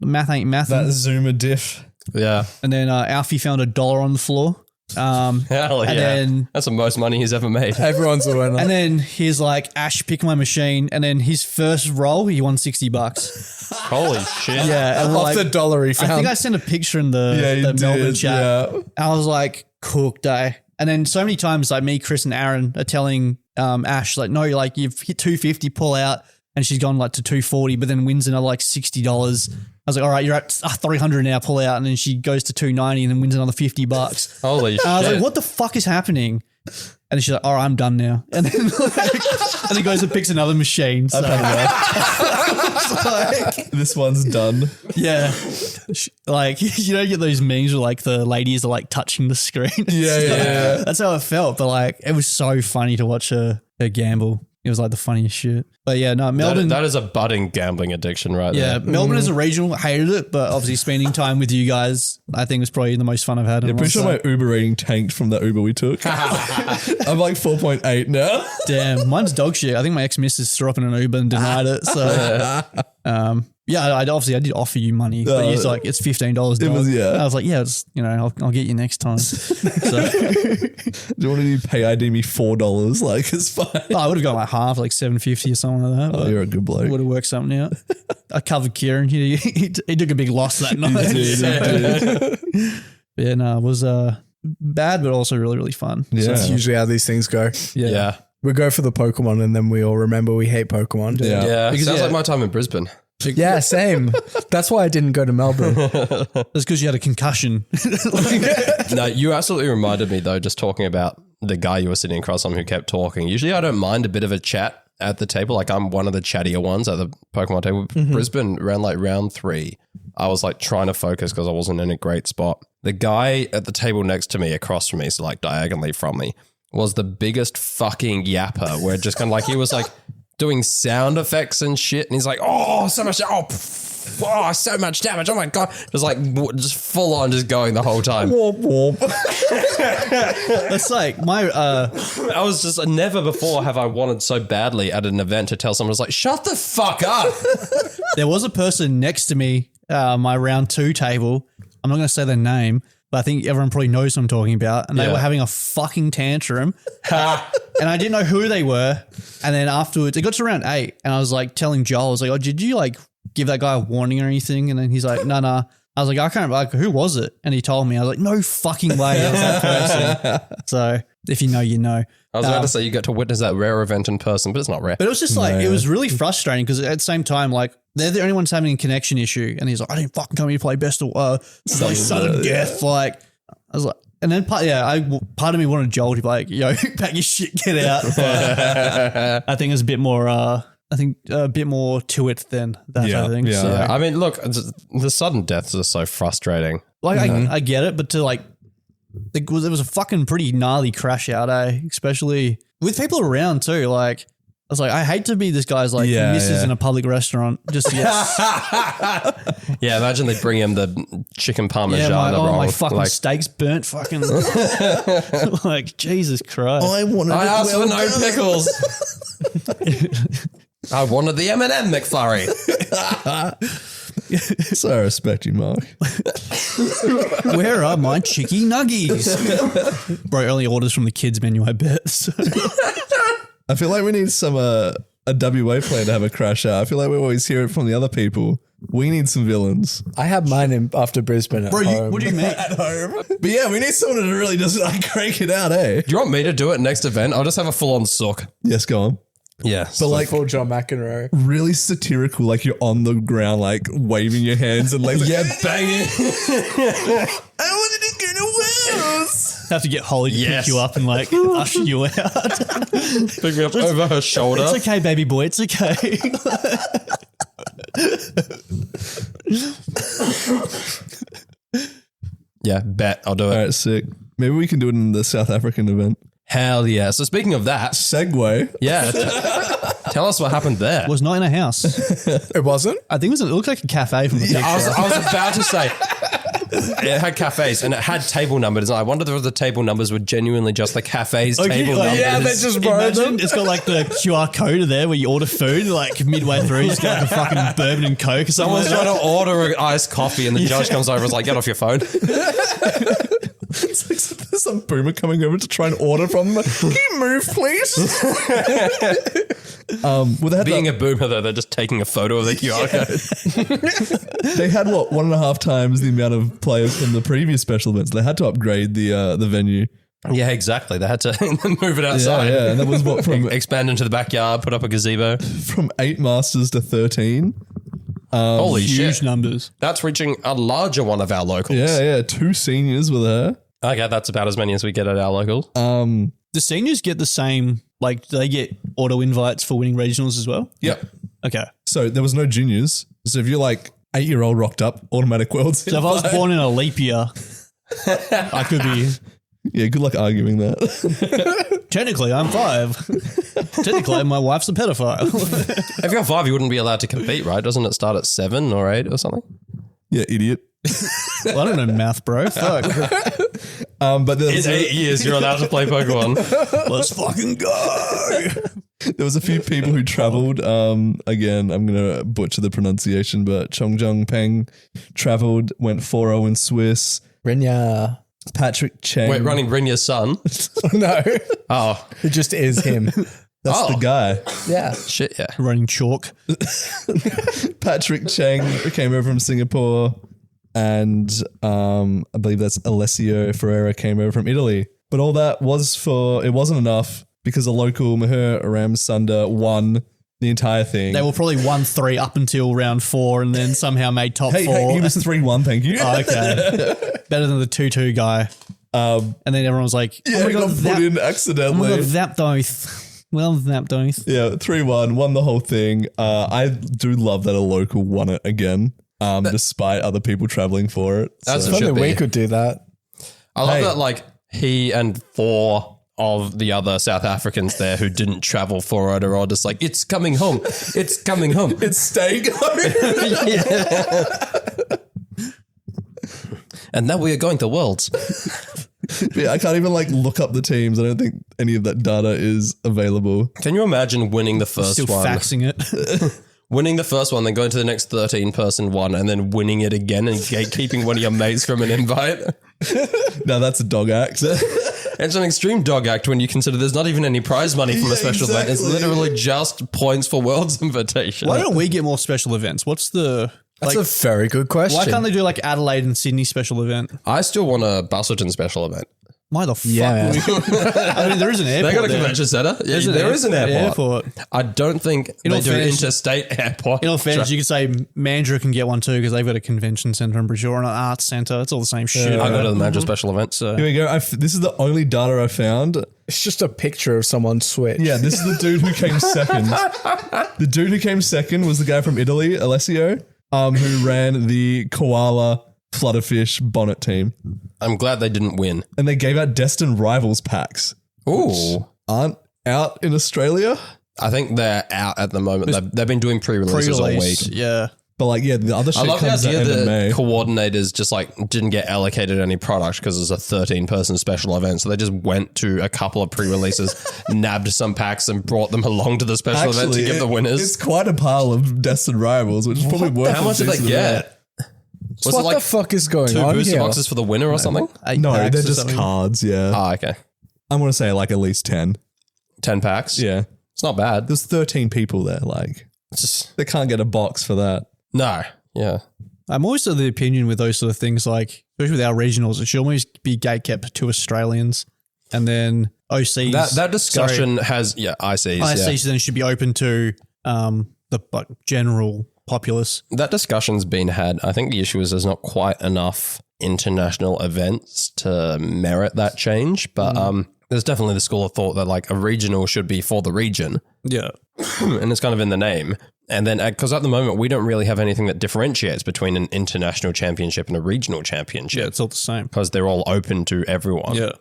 math ain't math. That Zoomer diff. Yeah. And then Alfie found $1 on the floor. Hell yeah. And then that's the most money he's ever made. Everyone's a winner. And then he's like, Ash, pick my machine. And then his first roll, he won $60. Holy shit. Yeah. And Off the dollar he I found. think I sent a picture in the Melbourne chat. Yeah. I was like, cooked, eh? And then so many times, like me, Chris, and Aaron are telling Ash, like, no, like you've hit 250, pull out. And she's gone like to 240, but then wins another like $60. I was like, all right, you're at 300 now, pull out. And then she goes to 290 and then wins another $50. Holy shit. And I was like, what the fuck is happening? And then she's like, all right, I'm done now. And then and he goes and picks another machine. So, This one's done. yeah. Like, you know, you get those memes where like the ladies are like touching the screen. Yeah. That's how it felt. But like, it was so funny to watch her gamble. It was like the funniest shit. But yeah, no, Melbourne. That is a budding gambling addiction right yeah, there. Melbourne as a regional, hated it, but obviously spending time with you guys, I think was probably the most fun I've had. I'm pretty sure my Uber rating tanked from that Uber we took. I'm like 4.8 now. Damn, mine's dog shit. I think my ex-missus threw up in an Uber and denied it. So, yeah, I did offer you money, but he's like, it's $15. It was, yeah. I was like, yeah, it's, you know, I'll get you next time. So, Do you want to pay ID me $4? Like, it's fine. I would have got like half, like $7.50 or something like that. Oh, you're a good bloke. Would have worked something out. I covered Kieran. He took a big loss that night. But yeah, no, it was bad, but also really, really fun. Yeah. That's usually how these things go. Yeah. We go for the Pokemon and then we all remember we hate Pokemon. Yeah. Yeah. Because, Sounds yeah. like my time in Brisbane. Yeah, same. That's why I didn't go to Melbourne. That's because you had a concussion. No, you absolutely reminded me though, just talking about the guy you were sitting across from who kept talking. Usually I don't mind a bit of a chat at the table. Like I'm one of the chattier ones at the Pokemon table. Brisbane around like round 3. I was like trying to focus because I wasn't in a great spot. The guy at the table next to me, across from me, so like diagonally from me, was the biggest fucking yapper where just kind of like he was like doing sound effects and shit. And he's like, oh, so much. Oh, oh, so much damage. Oh my God. Just like, just full on just going the whole time. That's like my, I was just, never before have I wanted so badly at an event to tell someone, I was like, shut the fuck up. there was a person next to me, my round 2 table. I'm not going to say their name, but I think everyone probably knows what I'm talking about. And they Yeah. were having a fucking tantrum. And I didn't know who they were. And then afterwards, it got to round 8. And I was like telling Joel, I was like, oh, did you like give that guy a warning or anything? And then he's like, no. I was like, I can't, like, who was it? And he told me. I was like, no fucking way it was that person. So if you know, you know. I was about to say you get to witness that rare event in person, but it's not rare. But it was just like, it was really frustrating because at the same time, like, they're the only ones having a connection issue. And he's like, I didn't fucking come here to play best of, like, sudden death. Like, I was like, and then part of me wanted Joel to be like, yo, pack your shit, get out. But I think there's a bit more, a bit more to it than that, Yeah, I think. yeah. So, Yeah, I mean, look, the sudden deaths are so frustrating. like, I get it, but to like, there was a fucking pretty gnarly crash out, especially with people around too. Like, I was like, I hate to be this guy's like missus in a public restaurant just to get Yeah, imagine they bring him the chicken parmesan wrong. my fucking like, steak's burnt fucking like Jesus Christ. I wanted I asked for no pickles. I wanted the M&M McFlurry. So I respect you, Mark. Where are my chicky nuggies? Bro, only orders from the kids menu, I bet. So. I feel like we need some a WA player to have a crash out. I feel like we always hear it from the other people. We need some villains. I had mine after Brisbane at home. What do you mean? At home. But yeah, we need someone to really just like crank it out, eh? Do you want me to do it next event? I'll just have a full-on sook. Yes, go on. Yeah. But like Full John McEnroe. really satirical, like you're on the ground, like waving your hands and like, yeah, banging. I wanted to go to Wales. Have to get Holly to Yes. pick you up and like usher you out. Pick me up over her shoulder. It's okay, baby boy. It's okay. Yeah, bet. I'll do it. All right, sick. Maybe we can do it in the South African event. Hell yeah. So speaking of that, Segway. yeah, tell us what happened there. Was not in a house. It wasn't? I think it looked like a cafe from the picture. I was about to say it had cafes and it had table numbers. And I wondered if the table numbers were genuinely just the cafe's table like, numbers. Yeah, they just wrote them. Imagine it's got like the QR code there where you order food, like midway through, it's got like a fucking bourbon and Coke or something. Someone's trying to order an iced coffee and the judge comes over and is like, get off your phone. It's like there's some boomer coming over to try and order from them. Can you move, please? Well, they had Being a boomer, though, they're just taking a photo of the QR code. they had what 1.5 times the amount of players from the previous special events. They had to upgrade the venue. Yeah, exactly. They had to move it outside. Yeah, and that was what from Expand into the backyard, put up a gazebo. 8 masters to 13. Holy Huge shit. numbers. That's reaching a larger one of our locals. Yeah, 2 seniors with her. Okay, that's about as many as we get at our locals. The seniors get the same, like, do they get auto invites for winning regionals as well? Yep. Okay. So there was no juniors. So if you're like 8-year-old rocked up, automatic worlds. So if I was born in a leap year, I could be. Yeah, good luck arguing that. Technically, I'm 5. Technically, my wife's a pedophile. If you're 5, you wouldn't be allowed to compete, right? Doesn't it start at 7 or 8 or something? Yeah, idiot. Well, I don't know math, bro. Fuck. But there was, In 8 years, you're allowed to play Pokemon. Let's fucking go. there was a few people who travelled. Again, I'm going to butcher the pronunciation, but Chongjong Peng travelled, went 4-0 in Swiss. Rinya. Patrick Cheng. Wait, running Rinya's son? No. Oh, It just is him. That's the guy. Yeah. shit, yeah. Running chalk. Patrick Cheng came over from Singapore, and I believe that's Alessio Ferreira came over from Italy. But all that it wasn't enough because a local Mahir Ramsunda won the entire thing. They were probably 1-3 up until round 4 and then somehow made top 4. Hey, he was 3-1, thank you. Oh, okay. Better than the 2-2 guy. And then everyone was like, Yeah, oh my he God, got put in accidentally. that doth. Well, that doth. Yeah, 3-1, won the whole thing. I do love that a local won it again, despite other people traveling for it. That's So- what If should only we be. could do that. I love Hey. that, like, he and 4 of the other South Africans there who didn't travel for it are all just like, it's coming home. It's coming home. It's staying home. And now we are going to Worlds. Yeah, I can't even like look up the teams. I don't think any of that data is available. Can you imagine winning the first Still one? faxing it. Winning the first one, then going to the next 13-person one, and then winning it again and keeping one of your mates from an invite. Now that's a dog act. It's an extreme dog act when you consider there's not even any prize money from a special event. It's literally just points for Worlds invitation. Why don't we get more special events? What's the... That's a very good question. Why can't they do like Adelaide and Sydney special event? I still want a Busselton special event. Why the fuck? Yeah. would we- I mean, there is an airport. They got a there. convention center. Yeah, There's an there is an airport. I don't think In they all do fairness- interstate airport. In all fairness, you could say Mandurah can get one too because they've got a convention center, I'm pretty sure, and an arts center. It's all the same shit. I go to the major special event. So Here we go. This is the only data I found. It's just a picture of someone's Switch. Yeah, this is the dude who came second. The dude who came second was the guy from Italy, Alessio, who ran the koala flutterfish bonnet team. I'm glad they didn't win. And they gave out Destined Rivals packs. Ooh. Aren't out in Australia. I think they're out at the moment. They've been doing pre-releases all week. pre-release, yeah. But like, yeah, the other shit I love the comes out idea end of that May. coordinators just like didn't get allocated any product because it was a 13-person special event. So they just went to a couple of pre-releases, nabbed some packs and brought them along to the special event to give the winners. It's quite a pile of Destined Rivals, which is probably worth How much did they decent amount. get? Was What it like the fuck is going 2 on booster here? boxes for the winner or something? 8 No, packs they're or just something. cards, yeah. Oh, okay. I'm going to say like at least 10. 10 packs? Yeah. It's not bad. There's 13 people there. Like, It's just, they can't get a box for that. no. Yeah. I'm always of the opinion with those sort of things, like especially with our regionals, it should almost be gatekept to Australians, and then OCs. That discussion has, ICs. ICs then should be open to the like, general populace. That discussion's been had. I think the issue is there's not quite enough international events to merit that change, but there's definitely the school of thought that like a regional should be for the region. Yeah. And it's kind of in the name. And then, because at the moment, we don't really have anything that differentiates between an international championship and a regional Yeah, championship it's all the same. because they're all open to everyone. Yeah.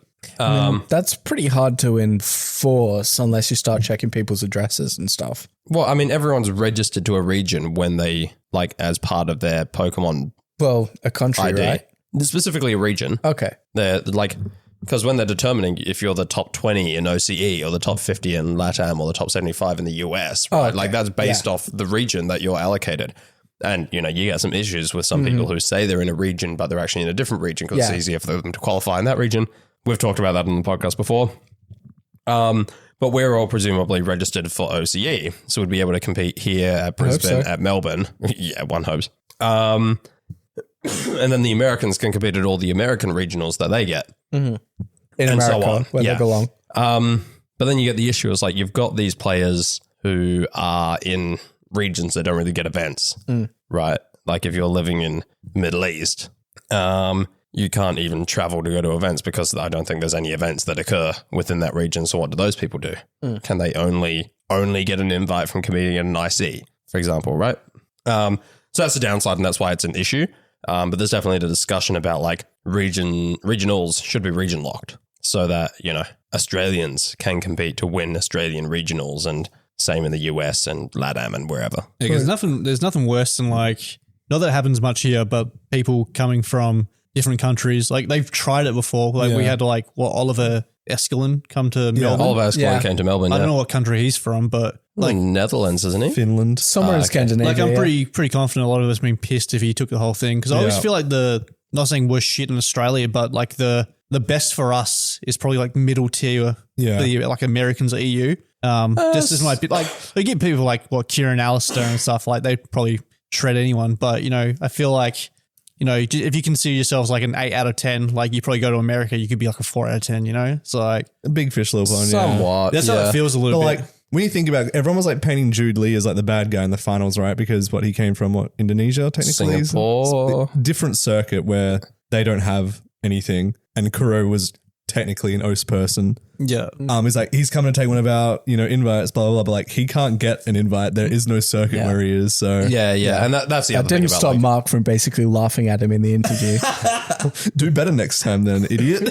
That's pretty hard to enforce unless you start checking people's addresses and stuff. Well, I mean, everyone's registered to a region when they, like, as part of their Pokemon Well, a country, ID. right? Specifically a region. Okay. They're like, because when they're determining if you're the top 20 in OCE or the top 50 in LATAM or the top 75 in the US, right? okay. Like that's based off the region that you're allocated. And, you know, you get some issues with some people who say they're in a region, but they're actually in a different region because it's easier for them to qualify in that region. We've talked about that on the podcast before. But we're all presumably registered for OCE. So we'd be able to compete here at Brisbane, at Melbourne. Yeah, one hopes. And then the Americans can compete at all the American regionals that they get. In And so America, on. where Yeah. they belong. But then you get the issue is like you've got these players who are in regions that don't really get events, right? Like if you're living in Middle East, you can't even travel to go to events because I don't think there's any events that occur within that region. So what do those people do? Can they only get an invite from competing in an IC, for example, right? So that's the downside, and that's why it's an issue. But there's definitely the discussion about like regionals should be region locked so that, you know, Australians can compete to win Australian regionals, and same in the US and LATAM and wherever. Yeah, 'cause there's nothing worse than like, not that it happens much here, but people coming from different countries, like they've tried it before. Like we had like Oliver Eskelin come to Melbourne. Oliver Eskelin came to Melbourne. I don't know what country he's from, but like Netherlands, isn't he? Finland. Somewhere in Scandinavia. like I'm yeah. pretty confident a lot of us been pissed if he took the whole thing, because I always Yeah. feel like not saying worst shit in Australia, but like the best for us is probably like middle tier Yeah. for the, like Americans or EU. Just as my like they get people like Kieran Alistair and stuff, like they probably shred anyone, but you know I feel like, you know, if you consider yourselves like an 8 out of 10, like you probably go to America, you could be like a 4 out of 10, you know? So like, A big fish, little pond. Yeah. Somewhat. that's how it feels a But little like, bit. when you think about it, everyone was like painting Jude Lee as like the bad guy in the finals, right? Because he came from Indonesia, technically? Singapore. Different circuit where they don't have anything. And Kuro was technically an OS person. Yeah. He's like, he's coming to take one of our, invites, blah, blah, blah. But like, he can't get an invite. There is no circuit where he is. So Yeah. And that's the That other thing didn't about stop like, Mark from basically laughing at him in the interview. do better next time then, idiot.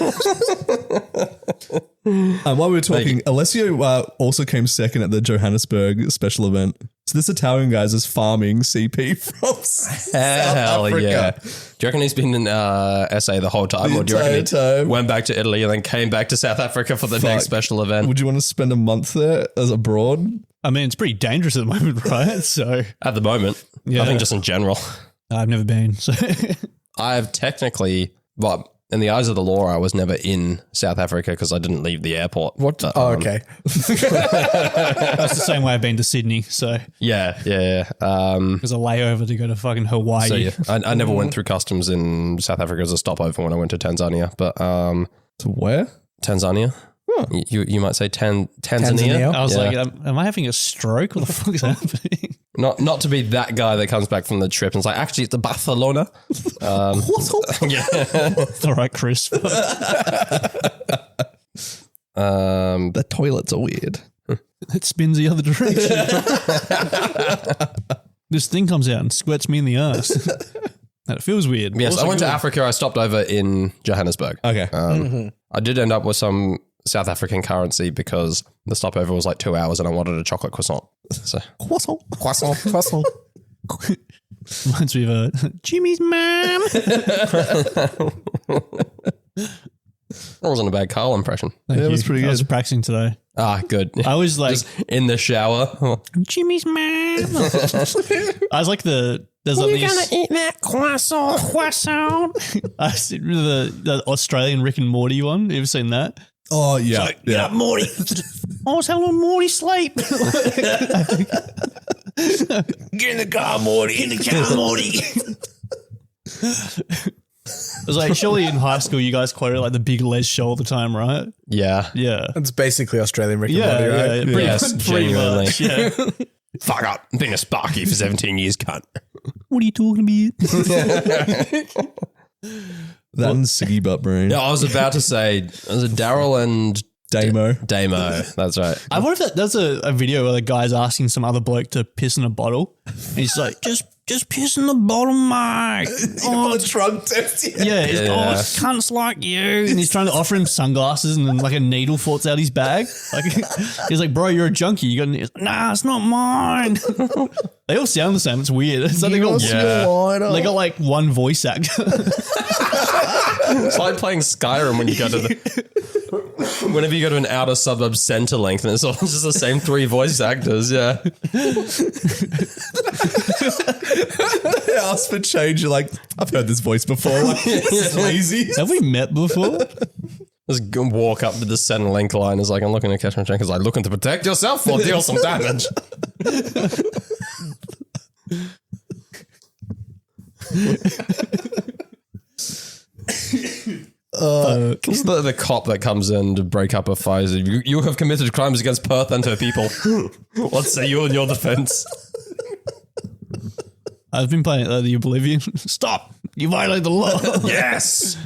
While we were talking, Alessio also came second at the Johannesburg special event. So this Italian guy's is farming CP from South Africa. Yeah. Do you reckon he's been in SA the whole time? Or do you reckon he went back to Italy and then came back to South Africa for the next special event? Would you want to spend a month there as abroad? I mean, it's pretty dangerous at the moment, right? So At the moment. I think just in general. I've never been. So I've technically, in the eyes of the law, I was never in South Africa because I didn't leave the airport. What? But, okay. that's the same way I've been to Sydney. So Yeah. it was a layover to go to fucking Hawaii. So yeah, I never went through customs in South Africa as a stopover when I went to Tanzania. But To where? Tanzania. You might say Tanzania. Tanzania? I was Yeah. like, am I having a stroke? What the fuck is happening? Not to be that guy that comes back from the trip and it's like, actually, it's Barcelona. Yeah. It's all right, Chris. The toilets are weird. It spins the other direction. This thing comes out and squirts me in the ass. And it feels weird. Yes, Also I went to good. Africa. I stopped over in Johannesburg. Okay. I did end up with some South African currency because the stopover was like 2 hours and I wanted a chocolate croissant. So Croissant. Reminds me of Jimmy's mom. that wasn't a bad Carl impression. Yeah, it was pretty I was good. practicing today. Ah, good. I was like, Just in the shower. Jimmy's mom. I was like there's like these eat that croissant? croissant. I see the Australian Rick and Morty one. You ever seen that? Oh, yeah. Get up, Morty. I was having Morty sleep. Get in the car, Morty. In the car, Morty. It was like, surely in high school you guys quoted like the Big Les show all the time, right? Yeah. Yeah. It's basically Australian Rick and Yeah, Morty, right? yeah, pretty, Yes, pretty genuinely. much. Yeah. Fuck up. Being a Sparky for 17 years, cunt. What are you talking about? That and Siggy Butt Brain. Yeah, I was about to say, was it Daryl and Damo. Damo? That's right. I wonder if there's a video where the guy's asking some other bloke to piss in a bottle. And he's like, just piss in the bottle, mate. Oh, the drug test. yeah, he's Yeah. it's cunts like you. And he's trying to offer him sunglasses and then like a needle falls out his bag. Like he's like, bro, you're a junkie. You got an nah, it's not mine. They all sound the same. It's weird. It's like they got like one voice actor. It's like playing Skyrim when you go to whenever you go to an outer suburb center length and it's all just the same three voice actors. Yeah. They ask for change. You're like, I've heard this voice before. Like, this is lazy. Have we met before? Just go and walk up to the center length line. It's like, I'm looking to catch my check. It's like, looking to protect yourself or deal some damage. It's the cop that comes in to break up a fight. You have committed crimes against Perth and her people. What say you in your defense? I've been playing the Oblivion. Stop! You violate the law. Yes.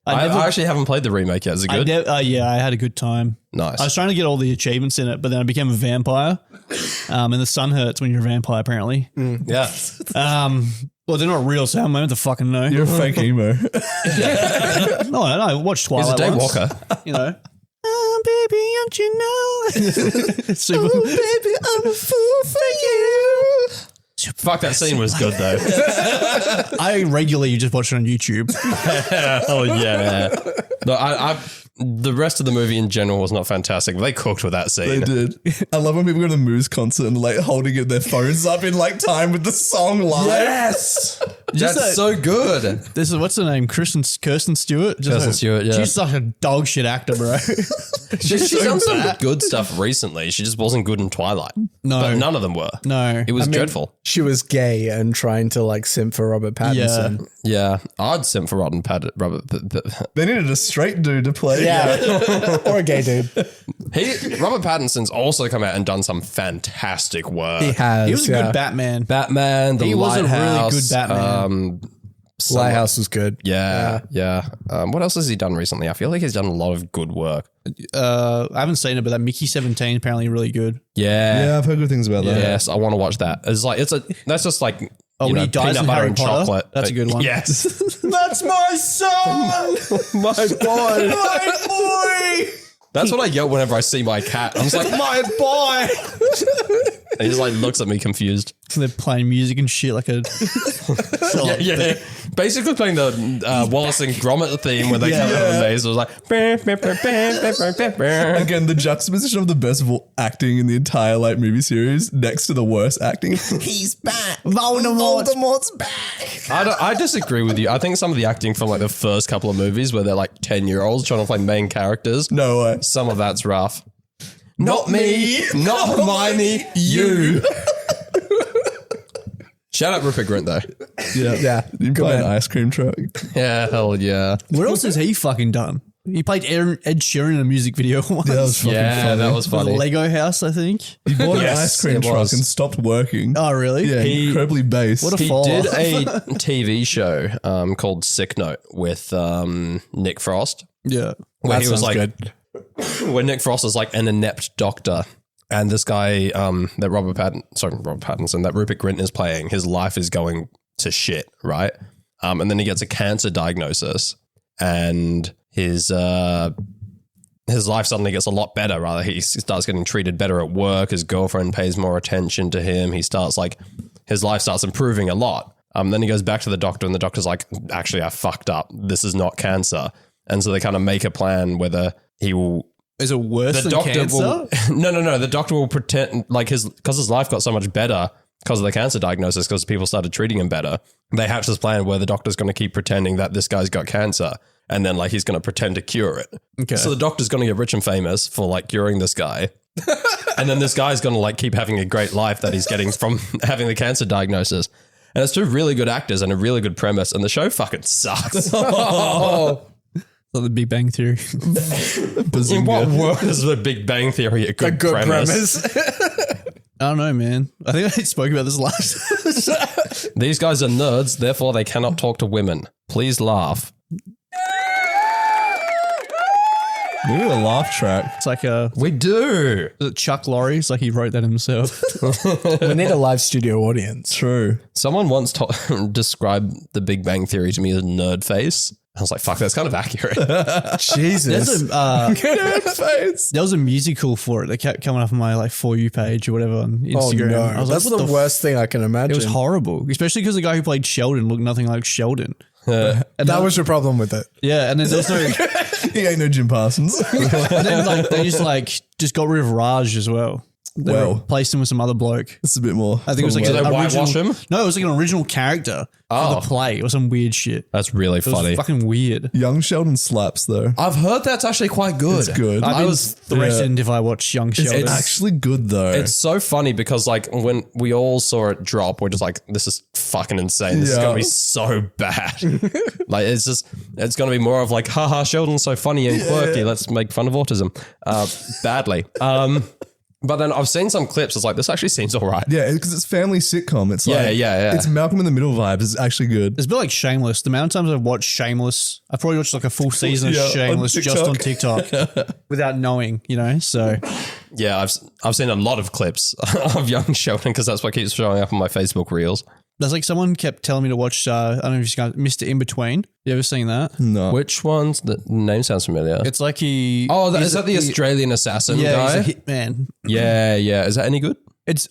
I I actually haven't played the remake yet. Is it good? Yeah, I had a good time. Nice. I was trying to get all the achievements in it, but then I became a vampire. And the sun hurts when you're a vampire, apparently. Yeah. Well, they're not real, so I'm meant to fucking know. You're a fake emo. No, I watched He's a Twilight day once, walker. you know. Oh, baby, don't you know? Super. Oh, baby, I'm a fool for you. Fuck, that scene was good though. I regularly just watch it on YouTube. Oh yeah. No, the rest of the movie in general was not fantastic, but they cooked with that scene. They did. I love when people go to the Moose concert and like holding their phones up in like time with the song live. Yes. That's that- so good. This is, what's her name? Kirsten Stewart? Kirsten Stewart, yeah. She's such a dog shit actor, bro. She's done some good stuff recently. She just wasn't good in Twilight. No. But none of them were. No. It was dreadful. She was gay and trying to like simp for Robert Pattinson. Yeah. I'd simp for Robert. They needed a straight dude to play. Yeah. Or a gay dude. Robert Pattinson's also come out and done some fantastic work. He has. He was a yeah. good Batman. Batman, The He was a really Lighthouse. good Batman. Lighthouse was good. Yeah. What else has he done recently? I feel like he's done a lot of good work. I haven't seen it, but that Mickey 17 apparently really good. Yeah, I've heard good things about that. Yes, I want to watch that. It's like that's just like when he dies in Harry Potter? chocolate. That's a good one. Yes. That's my son! My boy. My boy! That's what I yell whenever I see my cat. I'm just like, my boy. And he just like looks at me confused. So they're playing music and shit like a. Yeah. Basically playing the Wallace and Gromit theme when they come out of the maze. It was like. Again, the juxtaposition of the best acting in the entire like movie series next to the worst acting. He's back. Voldemort's back. I disagree with you. I think some of the acting from like the first couple of movies where they're like 10-year-olds trying to play main characters. No way. Some of that's rough. Not me. Not Hermione. You. Shout out Rupert Grint though. Yeah. You play an ice cream truck. Yeah, hell yeah. What else has he fucking done? He played Ed Sheeran in a music video once. That was fucking funny. That was With a funny. Lego house, I think. He bought Yes, an ice cream it truck was. and stopped working. Oh, really? Yeah, incredibly base. What a He fall did off. a TV show called Sick Note with Nick Frost. Yeah. Where That he was sounds like, good. where Nick Frost is like an inept doctor, and this guy that Robert Pattinson, that Rupert Grint is playing, his life is going to shit, right? And then he gets a cancer diagnosis, and his life suddenly gets a lot better. Rather, he starts getting treated better at work. His girlfriend pays more attention to him. He starts like his life starts improving a lot. Then he goes back to the doctor, and the doctor's like, "Actually, I fucked up. This is not cancer." And so they kind of make a plan whether he will. Is it worse The than doctor cancer? will. No. The doctor will pretend like because his life got so much better because of the cancer diagnosis, because people started treating him better. They hatched this plan where the doctor's going to keep pretending that this guy's got cancer, and then like he's going to pretend to cure it. Okay. So the doctor's going to get rich and famous for like curing this guy. And then this guy's going to like keep having a great life that he's getting from having the cancer diagnosis. And it's two really good actors and a really good premise, and the show fucking sucks. Like the Big Bang Theory. In what world is the Big Bang Theory a good, premise? I don't know, man. I think I spoke about this last. These guys are nerds, therefore they cannot talk to women. Please laugh. We need a laugh track. It's like a We do. Chuck Lorre. It's like he wrote that himself. We need a live studio audience. True. Someone once described the Big Bang Theory to me as nerd face. I was like, fuck, that's kind of accurate. Jesus. There's a there was a musical for it that kept coming up on my like For You page or whatever on Oh Instagram. no, I was that's like, what the worst thing I can imagine. It was horrible, especially because the guy who played Sheldon looked nothing like Sheldon. And that was your problem with it. Yeah, and then there's no, He ain't no Jim Parsons. and then like they just got rid of Raj as well. They Well. replaced him with some other bloke. It's a bit more. I think it was like Did an they whitewash original. him? No, it was like an original character for the play or some weird shit. That's really It was funny. fucking weird. Young Sheldon slaps though. I've heard that's actually quite good. It's good. I was threatened if I watched Young Sheldon. It's actually good though. It's so funny because like when we all saw it drop, we're just like, this is fucking insane. This is Yeah. going to be so bad. Like it's going to be more of like, haha, Sheldon's so funny and quirky. Let's make fun of autism. Badly. But then I've seen some clips. It's like, this actually seems all right. yeah, because it's family sitcom. It's Yeah, like yeah. It's Malcolm in the Middle vibes. It's actually good. It's a bit like Shameless. The amount of times I've watched Shameless, I probably watched like a full season of Yeah, on Shameless just on TikTok without knowing, you know? So Yeah, I've seen a lot of clips of young Sheldon because that's what keeps showing up on my Facebook reels. there's like someone kept telling me to watch, I don't know if you guys, Mr. In Between. You ever seen that? No. Which ones? The name sounds familiar. It's like he. Is that the Australian assassin yeah, guy? he's a hitman. Yeah. Is that any good? It's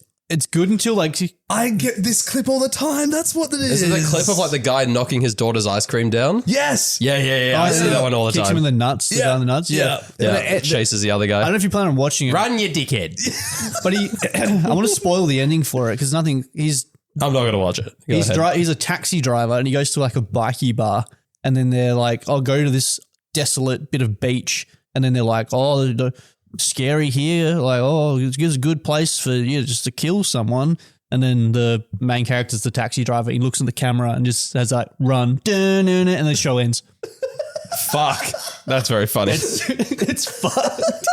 good until like. I get this clip all the time. That's what it is. Is it the clip of like the guy knocking his daughter's ice cream down? Yes. Yeah. I see that one all the Kicks him in time. the nuts. Yeah. Down the nuts. Yeah. Yeah, chases the other I don't guy. know if you plan on watching it, Run, you dickhead. but I want to spoil the ending for it because nothing. I'm not going to watch it. Go ahead. He's a taxi driver and he goes to like a bikie bar and then they're like, I'll go to this desolate bit of beach. And then they're like, oh, scary here. Like, oh, it's a good place for you just to kill someone. And then the main character's the taxi driver. He looks at the camera and just has like run, and then the show ends. Fuck. That's very funny. It's fucked.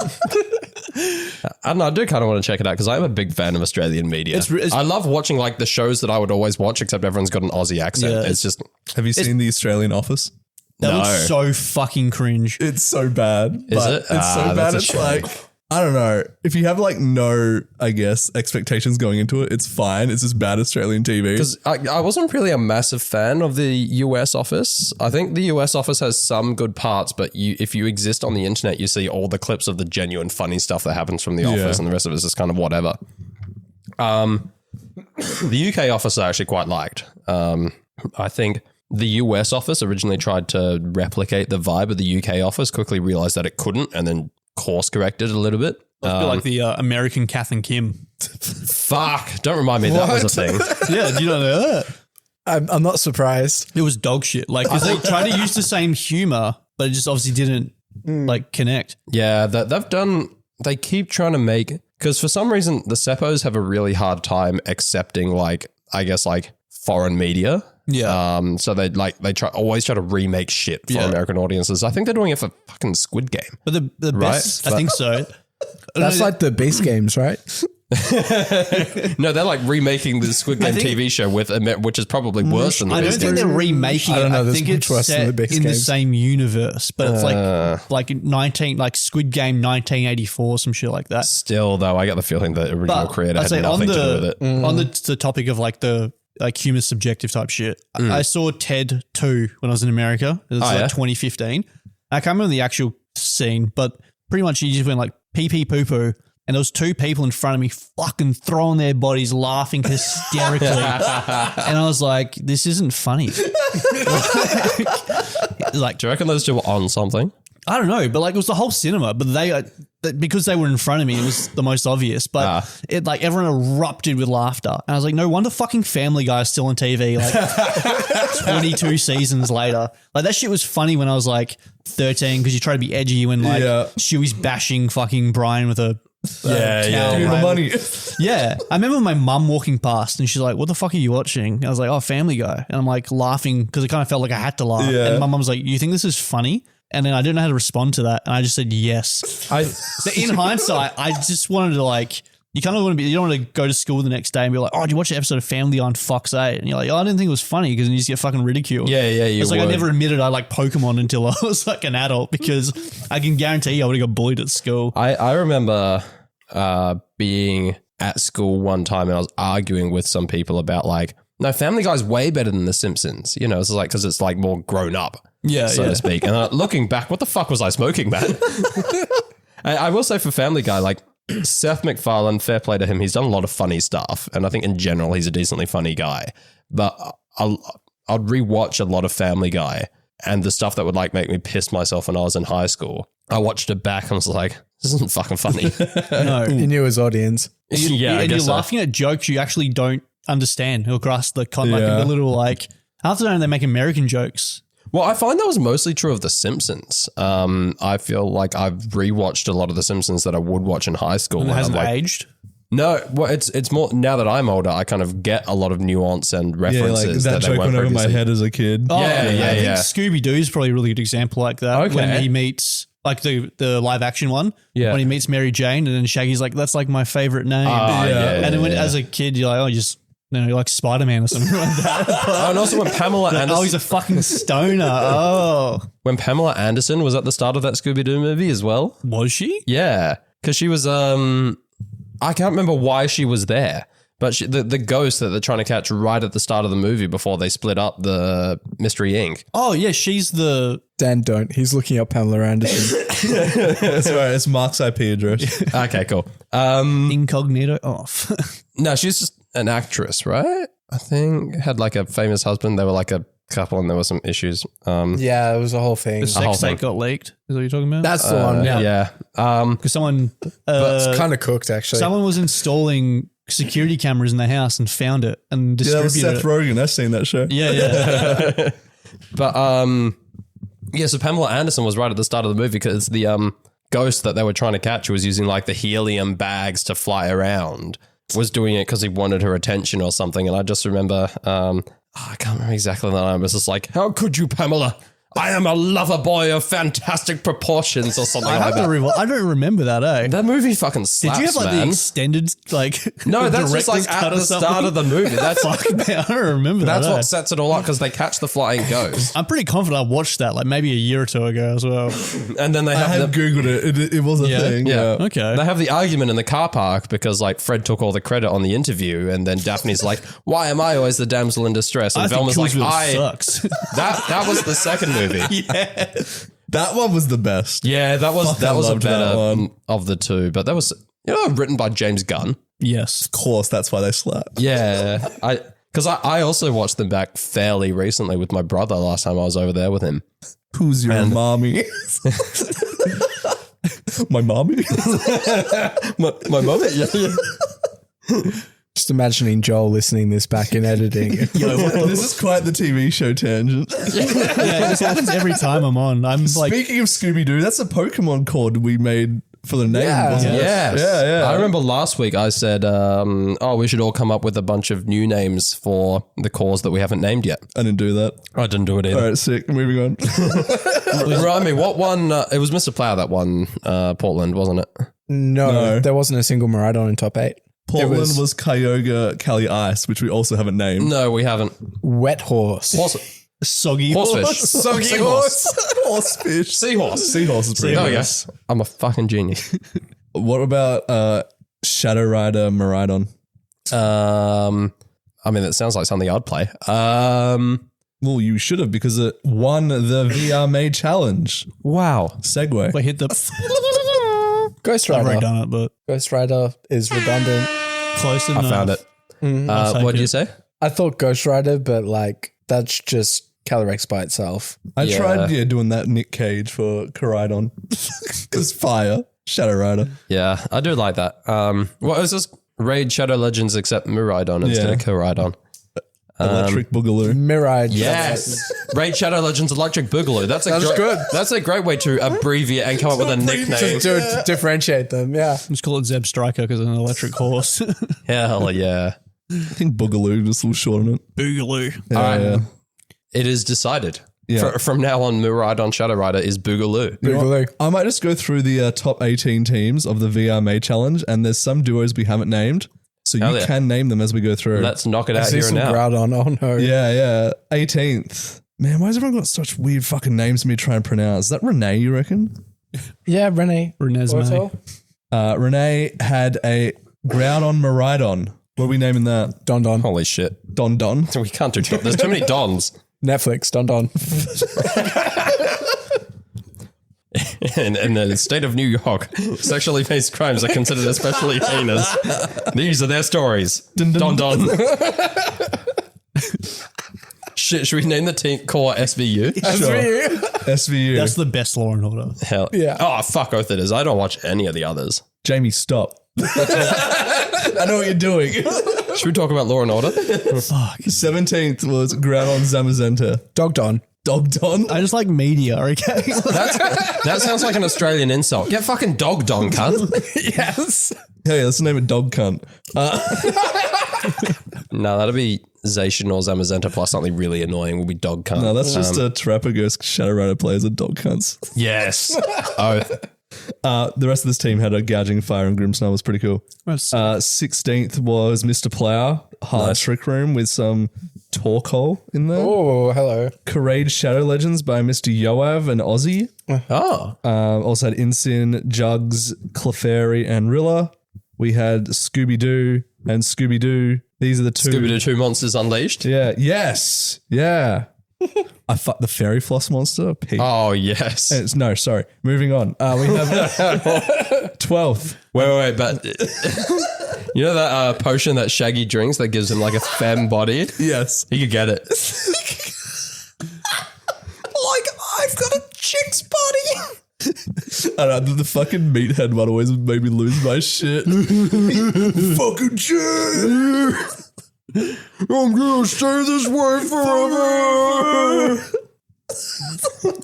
I don't know. I do kind of want to check it out because I'm a big fan of Australian media. It's- I love watching like the shows that I would always watch, except everyone's got an Aussie accent. Yeah. It's just Have you seen the Australian Office? That No. looks so fucking cringe. It's so bad. Is it? It's so bad. That's a It's shame. like I don't know. If you have like no, I guess, expectations going into it, it's fine. It's just bad Australian TV. Because I wasn't really a massive fan of the US Office. I think the US Office has some good parts, but if you exist on the internet, you see all the clips of the genuine funny stuff that happens from the office, and the rest of it is just kind of whatever. The UK Office I actually quite liked. I think the US Office originally tried to replicate the vibe of the UK Office, quickly realized that it couldn't, and then course corrected a little bit. I feel like the American Kath and Kim. Fuck, don't remind me that was a thing. Yeah, do you not know that? I'm not surprised. It was dog shit. Like, 'cause they tried to use the same humor, but it just obviously didn't like connect. Yeah, they keep trying to make, because for some reason the Seppos have a really hard time accepting like, I guess like foreign media. Yeah. So they always try to remake shit for American audiences. I think they're doing it for fucking Squid Game. But the best, I think so. That's like the Beast Games, right? No, they're like remaking the Squid Game TV show which is probably worse than the I don't Beast think Games. they're remaking it. I think it's set in the same universe, but it's like 19, like Squid Game 1984, some shit like that. Still, though, I get the feeling the original creator had nothing to do with it. On the topic of like the humor subjective type shit, I saw Ted 2 when I was in America. It was 2015. I can't remember the actual scene, but pretty much he just went like pee pee poo poo. And there was two people in front of me fucking throwing their bodies, laughing hysterically. And I was like, this isn't funny. Like, do you reckon those two were on something? I don't know, but like it was the whole cinema. But because they were in front of me, it was the most obvious. But it like everyone erupted with laughter. And I was like, no wonder fucking Family Guy is still on TV like 22 seasons later. Like that shit was funny when I was like 13 because you try to be edgy when like Stewie's bashing fucking Brian with a give me the money. Yeah. I remember my mum walking past and she's like, what the fuck are you watching? I was like, oh, Family Guy. And I'm like laughing because it kind of felt like I had to laugh. Yeah. And my mum was like, you think this is funny? And then I didn't know how to respond to that. And I just said yes. So in hindsight, I just wanted to like, you don't want to go to school the next day and be like, oh, did you watch an episode of Family Guy on Fox 8? And you're like, oh, I didn't think it was funny because then you just get fucking ridiculed. Yeah, you It's like I never admitted I like Pokemon until I was like an adult because I can guarantee you I would have got bullied at school. I remember being at school one time and I was arguing with some people about like, no, Family Guy's way better than The Simpsons. You know, it's like because it's like more grown up, so to speak. And looking back, what the fuck was I smoking, man? I will say for Family Guy, like Seth MacFarlane, fair play to him. He's done a lot of funny stuff, and I think in general he's a decently funny guy. But I'd rewatch a lot of Family Guy, and the stuff that would like make me piss myself when I was in high school. I watched it back and was like, this isn't fucking funny. No, He knew his audience. Yeah, and you're laughing at jokes you actually don't understand or grasp the like the little like. After that, they make American jokes. Well, I find that was mostly true of The Simpsons. I feel like I've rewatched a lot of The Simpsons that I would watch in high school. And it hasn't like, aged. No, well, it's more now that I'm older. I kind of get a lot of nuance and references. Like that joke went over my head as a kid. Oh, I think Scooby Doo is probably a really good example like that. Okay. When he meets like the live action one. Yeah. When he meets Mary Jane and then Shaggy's like, that's like my favorite name. And then as a kid, you're like, oh, you're like Spider-Man or something like that. Oh, and also when Pamela Anderson... Oh, he's a fucking stoner. Oh. When Pamela Anderson was at the start of that Scooby-Doo movie as well. Was she? Yeah. Because she was... I can't remember why she was there. But the ghost that they're trying to catch right at the start of the movie before they split up the Mystery Inc. Oh, yeah. She's the... Dan, don't. He's looking up Pamela Anderson. That's right. It's Mark's IP address. Okay, cool. Incognito off. No, she's just an actress, right? I think had like a famous husband. They were like a couple and there were some issues. Yeah, it was a whole thing. The sex tape got leaked. Is what you're talking about? That's the one. Yeah. Because someone... It's kind of cooked, actually. Someone was installing security cameras in the house and found it and Yeah, that was distributed Seth Rogen. I've seen that show. Yeah. But so Pamela Anderson was right at the start of the movie because the ghost that they were trying to catch was using like the helium bags to fly around, was doing it because he wanted her attention or something. And I just remember, I can't remember exactly the line. It was just like, how could you, Pamela? I am a lover boy of fantastic proportions or something like that. I don't remember that, eh? That movie fucking slaps, Did you have like man. the extended No, that's just like director's cut at or the start of the movie. That's Fuck, man, I don't remember that's that. what sets it all up because they catch the flying ghost, I'm pretty confident I watched that like maybe a year or two ago as well. and then they I had have Googled it. It was a thing. Yeah. Okay. They have the argument in the car park because like Fred took all the credit on the interview, and then Daphne's like, "Why am I always the damsel in distress?" And I think Velma's like, Cruiseville sucks. That was the second movie. Yeah. That one was the best. Yeah, that was Fuck, I a loved that better one. of the two, but that was written by James Gunn. Yes. Of course, that's why they slapped. Yeah, because I also watched them back fairly recently with my brother last time I was over there with him. Who's your mommy? My mommy? My mum, yeah. Just imagining Joel listening this back in editing. This is quite the TV show tangent. Yeah, this happens every time I'm on. I'm like, Speaking of Scooby-Doo, that's a Pokemon cord we made for the name, wasn't it? Yes. Yeah. I remember last week I said, we should all come up with a bunch of new names for the cause that we haven't named yet. I didn't do that. I didn't do it either. All right, sick. Moving on. Remind me, what one? It was Mr. Plow that won Portland, wasn't it? No, there wasn't a single Miraidon in top 8. Portland was- was Kyogre Cali Ice, which we also haven't named. No, we haven't. Wet Horse. soggy Horsefish. Soggy horse. Horsefish. Seahorse. Seahorse is pretty Oh, good. yes. I'm a fucking genius. What about Shadow Rider Miraidon? I mean, that sounds like something I'd play. Well, you should have because it won the VR May Challenge. Wow. Segway. I hit the. Ghost I've already Rider. done it, but Ghost Rider is redundant. close enough. I found it. take What did it. you say? I thought Ghost Rider, but like that's just Calyrex by itself. I Yeah. tried doing that Nick Cage for Koraidon. Because fire. Shadow Rider. Yeah, I do like that. What is this? Raid Shadow Legends except Miraidon instead Yeah. of Koraidon. Electric Boogaloo. Mirai. Yes. Raid Shadow Legends Electric Boogaloo. That's good. That's a great way to abbreviate and come up with a nickname. To differentiate them, yeah. Just call it Zeb Striker because it's an electric horse. Hell yeah. I think Boogaloo, just a little short on it. Boogaloo. Yeah, All right. yeah. It is decided. Yeah. From now on, Miraidon Shadow Rider is Boogaloo. Boogaloo. I might just go through the top 18 teams of the VR May Challenge, and there's some duos we haven't named, so Hell you yeah. can name them as we go through. Let's knock it I out see here and some now. Groudon. Oh no. Yeah. 18th. Man, why has everyone got such weird fucking names for me to try and pronounce? Is that Renee, you reckon? Yeah, Renee. Renesmee. Renee had a Groudon Miraidon. What are we naming that? Don Don. Holy shit. Don Don. We can't do Don. There's too many Dons. Netflix. Don Don. In the state of New York, sexually based crimes are considered especially heinous. These are their stories. Don Don. Shit, should we name the team core SVU? SVU. That's the best Law and Order. Hell Yeah. Oh, fuck oath it is. I don't watch any of the others. Jamie, stop. I know what you're doing. Should we talk about Law and Order? 17th was Groudon Zamazenta. Dog Don. Dog Don. I just like media, okay? That sounds like an Australian insult. Get fucking dog don, cunt. Yes. Hey, let's name it Dog Cunt. No, that'll be Zacian or Zamazenta plus something really annoying will be dog cunt. No, that's just a Terrapagos Shadow Rider players are dog cunts. Yes. Oath. The rest of this team had a Gouging Fire and Grimmsnarl was pretty cool. 16th was Mr. Plow, Hard Trick Room with some Torkoal in there. Oh, hello. Charade Shadow Legends by Mr. Yoav and Ozzy. Oh. Also had Insin, Jugs, Clefairy, and Rilla. We had Scooby-Doo and Scooby-Doo. These are the two. Scooby-Doo 2 Monsters Unleashed. Yeah. Yes. Yeah. I fucked the Fairy Floss monster. Pig. Oh, yes. No, sorry. Moving on. We have 12th. Wait, but you know that potion that Shaggy drinks that gives him like a femme body? Yes. He could get it. Like, I've got a chick's body. I don't know, the fucking meathead one always made me lose my shit. Fucking chick. I'm gonna stay this way forever.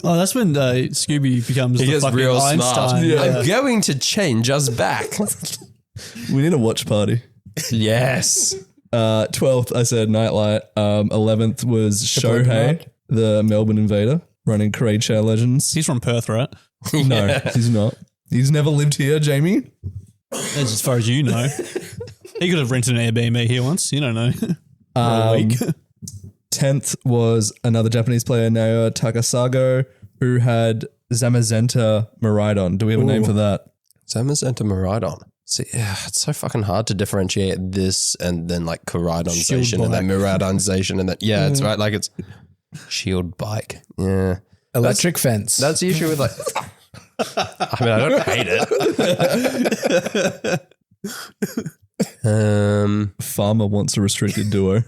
Oh, that's when Scooby becomes He the gets fucking real Einstein. smart. Yeah. I'm going to change us back. We need a watch party. Yes. 12th, I said Nightlight. 11th was Shohei, Pokemon. the Melbourne Invader. running Create Share Legends. He's from Perth, right? No, he's not. He's never lived here, Jamie. As far as you know. He could have rented an Airbnb here once. You don't know. For a week. 10th was another Japanese player, Naoya Takasago, who had Zamazenta Miraidon. Do we have a name for that? Zamazenta Miraidon. See, it's so fucking hard to differentiate this and then like Koraidonization and then Miraidonization and then it's right. Like it's shield bike. Yeah. Electric fence. That's the issue with like. I mean, I don't hate it. Farmer wants a restricted duo.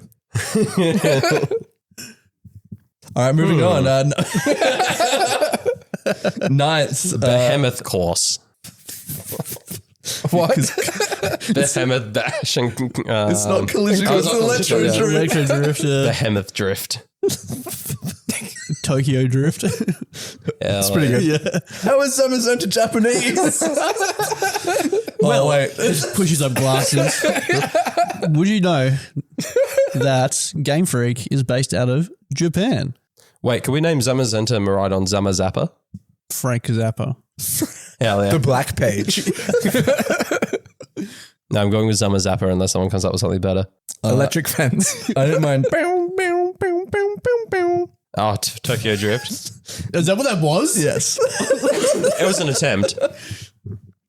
All right, moving on. Ninth. Behemoth course. What? Behemoth dash and It's not collision course, it's electro drift. Behemoth drift. Tokyo drift. That's pretty good. Yeah. How is Zamazenta Japanese? Well, wait. Just pushes up glasses. Would you know that Game Freak is based out of Japan? Wait, can we name Zamazenta Miraidon Zamazappa? Frank Zappa. Hell yeah. The black page. No, I'm going with Zamazappa unless someone comes up with something better. Electric fence. I didn't mind. Oh, Tokyo Drift. Is that what that was? Yes. It was an attempt.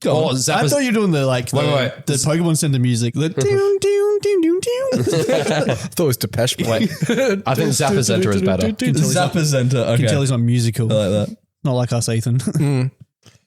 Oh, I Zappa's. thought you were doing the like Wait. the Pokemon Center music. The I thought it was Depeche Mode. Wait, I think Zapazenta is better. Zapazenta. Okay. You can tell he's not musical. I like that. Not like us, Ethan.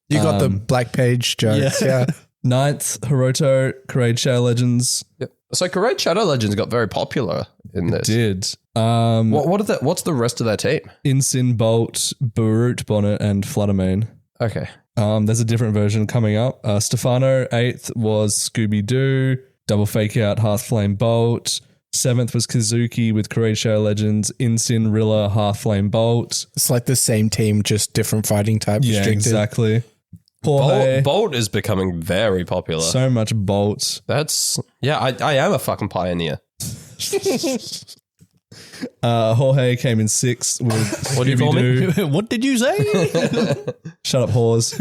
You got the black page jokes. Yeah. Ninth, Hiroto, Create Share Legends. Yep. So Great Shadow Legends got very popular in this. Did. What's the rest of their team? Insin Bolt, Barut Bonnet, and Fluttermane. Okay. There's a different version coming up. Stefano, 8th was Scooby-Doo, Double Fake Out, Hearthflame Bolt. 7th was Kazuki with Create Share Legends, Insin, Rilla, Hearthflame Bolt. It's like the same team, just different fighting type. Yeah, restricted. exactly. Jorge, Bolt is becoming very popular. so much Bolt. That's I am a fucking pioneer. Jorge came in 6th with What do you call me? Scooby-Doo. What did you say? Shut up, whores.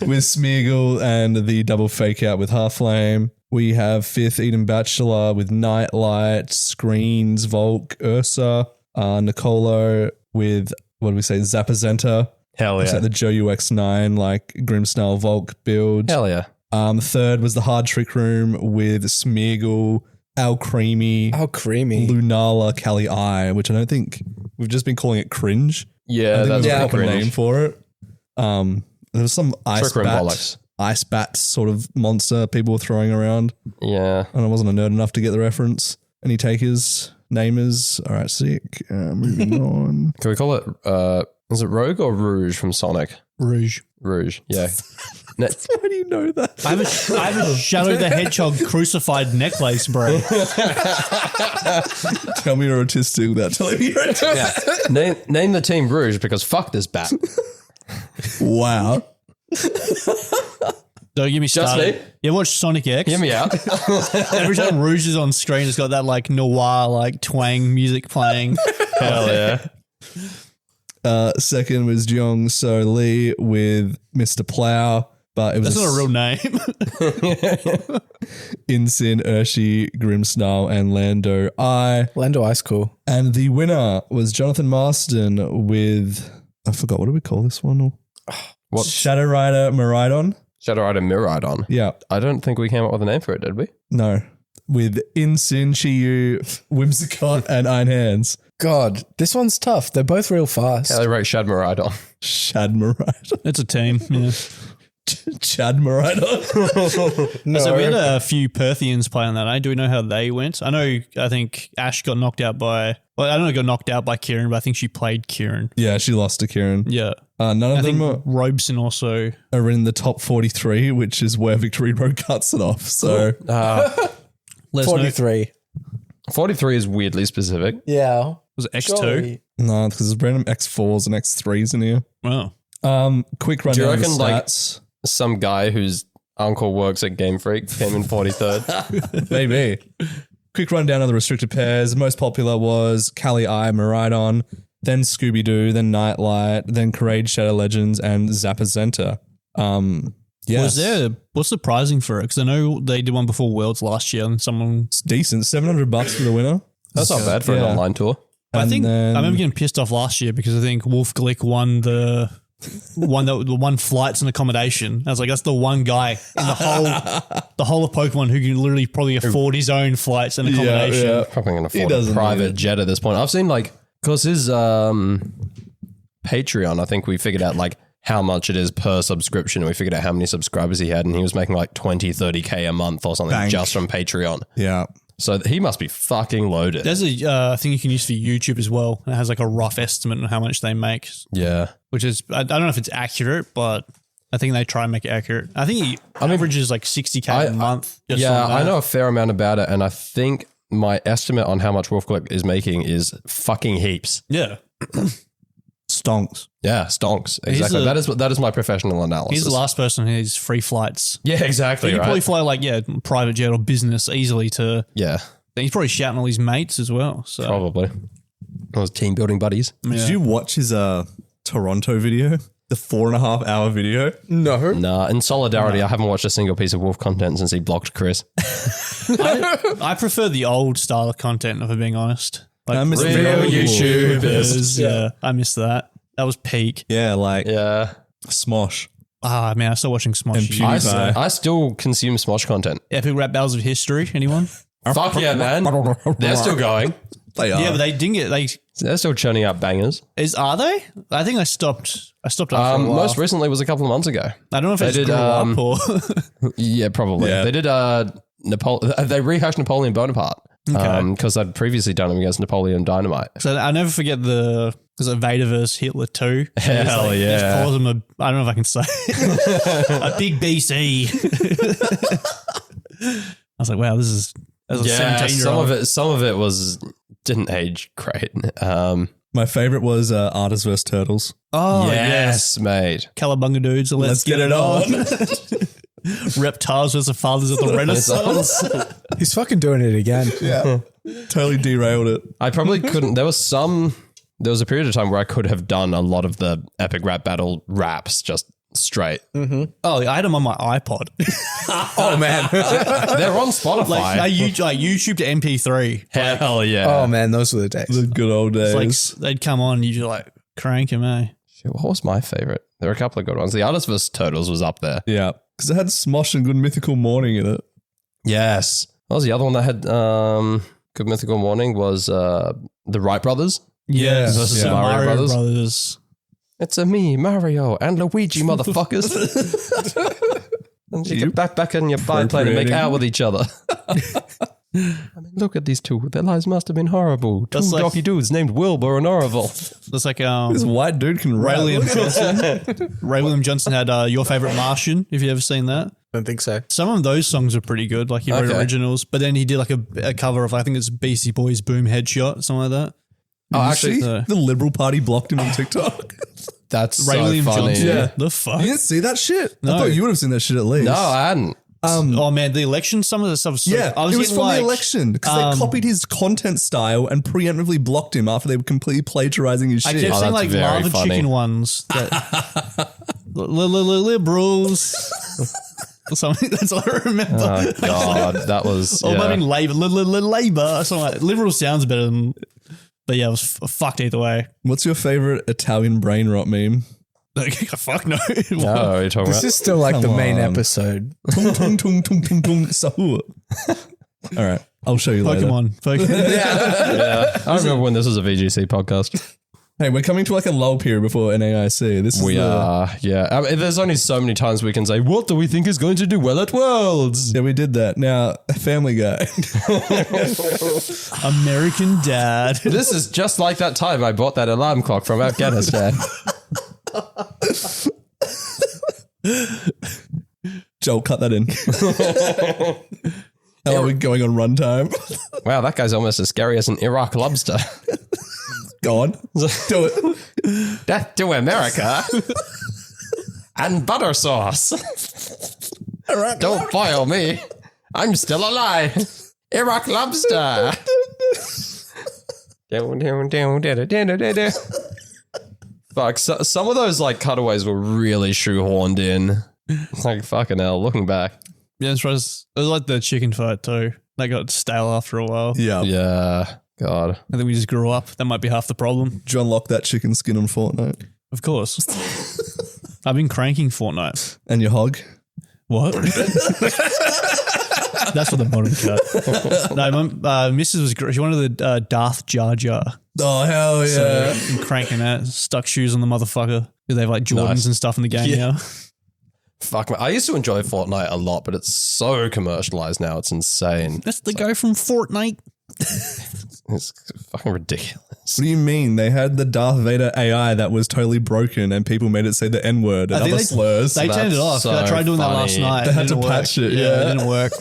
With Smeagol and the Double Fake Out with Hearthflame. We have 5th Eden Bachelor with Nightlight, Screens, Volk, Ursa, Nicolo with, what do we say, Zapazenta. Hell It's yeah. like the Joe UX9, like Grimsnarl Volk build. Hell yeah. 3rd was the Hard Trick Room with Smeagol, Al Creamy, How creamy. Lunala, Cali Eye, which I don't think we've just been calling it cringe. Yeah, I think that's there's a a proper cringe. name for it. There was some Trick Room bollocks. ice bat sort of monster people were throwing around, Yeah. and I wasn't a nerd enough to get the reference. Any takers, namers? All right, sick. Moving on. Can we call it is it Rogue or Rouge from Sonic? Rouge. Rouge, yeah. Ne- How do you know that? I have a Shadow the Hedgehog crucified necklace, bro. Tell me you're autistic without telling me you're autistic. yeah. Name the team Rouge because fuck this bat. Wow. Don't get me started. me? You watch Sonic X? Hear me out. Every time Rouge is on screen, it's got that like noir, like twang music playing. Hell yeah. 2nd was Jeong So Lee with Mr. Plow, but it was That's not a real name. Insin, Urshi, Grimsnarl, and Lando I. Lando Ice cool. And the winner was Jonathan Marston with, I forgot, what do we call this one? What? Shadow Rider Miraidon? Shadow Rider Miraidon. Yeah, I don't think we came up with a name for it, did we? no. With Insin, Chiyu, Whimsicott, and Iron Hands. God, this one's tough. They're both real fast. Yeah, they wrote Shad Miraidon. Shad Miraidon. It's a team. Yeah. Chad Miraidon. No. So we had a few Perthians play on that. Do we know how they went? I think Ash got knocked out by. Well, I don't know, got knocked out by Kieran, but I think she played Kieran. Yeah, she lost to Kieran. Yeah. None of I think them Robeson also. are in the top 43, which is where Victory Road cuts it off. So Let us know. 43. 43 is weirdly specific. Yeah. Was it X2? Surely. no, because there's random X4s and X3s in here. Oh. Quick Do you rundown of the reckon like stats. some guy whose uncle works at Game Freak came in 43rd? Maybe. Quick rundown of the restricted pairs. Most popular was Cali Eye Miraidon. then Scooby Doo, then Nightlight, then Parade Shadow Legends, and Zapazenta. Yes. What's surprising for it? Because I know they did one before Worlds last year, and It's decent. $700 for the winner. That's not bad for an online tour. I think then- I remember getting pissed off last year because I think Wolf Glick won the one flights and accommodation. I was like, that's the one guy in the whole of Pokemon who can literally probably afford his own flights and accommodation. Yeah. Probably going to afford doesn't a need private it. jet at this point. I've seen because his Patreon, I think we figured out how much it is per subscription. We figured out how many subscribers he had, and he was making 20, 30K a month or something just from Patreon. Yeah. So he must be fucking loaded. There's a thing you can use for YouTube as well. It has a rough estimate on how much they make, Yeah. which is, I don't know if it's accurate, but I think they try and make it accurate. I think he averages 60K a month. just Yeah, on that. I know a fair amount about it, and I think my estimate on how much Wolf Glick is making is fucking heaps. Yeah. Stonks. Yeah, stonks. Exactly. That is my professional analysis. He's the last person who has free flights. Yeah, exactly. He could Right? probably fly private jet or business easily to. Yeah, He's probably shouting all his mates as well. So probably. Those team building buddies. yeah. Did you watch his Toronto video? The 4.5 hour video? No. Nah, in solidarity, I haven't watched a single piece of Wolf content since he blocked Chris. I prefer the old style of content, if I'm being honest. I miss real video. YouTubers. Yeah, I miss that. That was peak. Yeah, Yeah. Smosh. Ah, man, I still watching Smosh. And PewDiePie. I still consume Smosh content. Epic rap battles of history. Anyone? Fuck yeah, man. They're still going. They are. Yeah, but they didn't get. They're still churning out bangers. Are they? I think I stopped. After a while. Most recently was a couple of months ago. I don't know if it's did, grew up or. Yeah, probably. Yeah. They did they rehashed Napoleon Bonaparte. Okay. Because I'd previously done him against Napoleon Dynamite. So I never forget because Vader versus Hitler too. Hell yeah. Just calls him I don't know if I can say a big BC. I was like, wow, this is as a Yeah, 17-year-old. some of it didn't age great. My favorite was Artists vs. Turtles. Oh yes, mate. Cowabunga dudes. Let's get it on. Reptiles versus the fathers of the Renaissance. He's fucking doing it again. Yeah. Totally derailed it. I probably couldn't. There was a period of time where I could have done a lot of the epic rap battle raps just straight. Oh, I had them on my iPod. Oh, man. They're on Spotify. like YouTube to MP3. Hell yeah. Oh, man. Those were the days. The good old days. It's they'd come on and you just crank them, eh? Shit, what was my favorite? There were a couple of good ones. The Artist vs. Turtles was up there. Yeah. Because it had Smosh and Good Mythical Morning in it. Yes. What was the other one that had Good Mythical Morning? Was the Wright Brothers. Yes. Versus The Mario Mario Brothers. Brothers. It's a me, Mario, and Luigi, motherfuckers. And you get back in your biplane and make out with each other. I mean, look at these two. Their lives must have been horrible. Two That's like- docky dudes named Wilbur and Orville. That's like This white dude can Ray rap. William Johnson. Ray William Johnson had Your Favorite Martian, if you've ever seen that. don't think so. Some of those songs are pretty good. He wrote Okay. originals, but then he did a cover of, I think it's Beastie Boys Boom Headshot, something like that. Oh, Actually, actually, the Liberal Party blocked him on TikTok. that's Ray so William funny. Johnson. Yeah. The fuck? You didn't see that shit? No. I thought you would have seen that shit at least. No, I hadn't. Oh man, the election, some of the stuff. Yeah, I was it was getting from the election because they copied his content style and preemptively blocked him after they were completely plagiarizing his I shit. kept Oh, seeing that's very lava funny. chicken ones. That, liberals. Or something. That's all I remember. Oh, God. That was. Or Yeah. maybe labor. Something like liberal sounds better than. But yeah, it was fucked either way. What's your favorite Italian brain rot meme? Fuck no. No, what are you talking This about? is still like the Come main on. episode. Tung, tung, tung, tung, tung, tung, sahur. All right, I'll show you later. Pokemon. Yeah. I remember when this was a VGC podcast. Hey, we're coming to a lull period before NAIC. This is We are, yeah. I mean, there's only so many times we can say, what do we think is going to do well at Worlds? Yeah, we did that. Now, Family Guy. American Dad. This is just like that time I bought that alarm clock from Afghanistan. Joel, cut that in. How are we going on runtime? Wow, that guy's almost as scary as an Iraq lobster. Go on. Do it. Death to America. And butter sauce. Don't boil me. I'm still alive. Iraq lobster. Fuck, so, some of those like cutaways were really shoehorned in. Like fucking hell, looking back. Yeah, it was like the chicken fight too. That got stale after a while. Yeah. Yeah, God. I think we just grew up. That might be half the problem. Did you unlock that chicken skin on Fortnite? Of course. I've been cranking Fortnite. And your hog? What? That's for the modern cut. No, my missus was great. She wanted the Darth Jar Jar. Oh, hell yeah. So been cranking that. Stuck shoes on the motherfucker. Because they have like Jordans Nice. and stuff in the game now. Fuck, man. I used to enjoy Fortnite a lot, but it's so commercialized now. It's insane. That's the guy from Fortnite. It's fucking ridiculous. What do you mean? They had the Darth Vader AI that was totally broken and people made it say the N-word and other slurs. They turned it off. so I tried doing that last funny. night. They had to Didn't work. patch it, Yeah, yeah. it didn't work.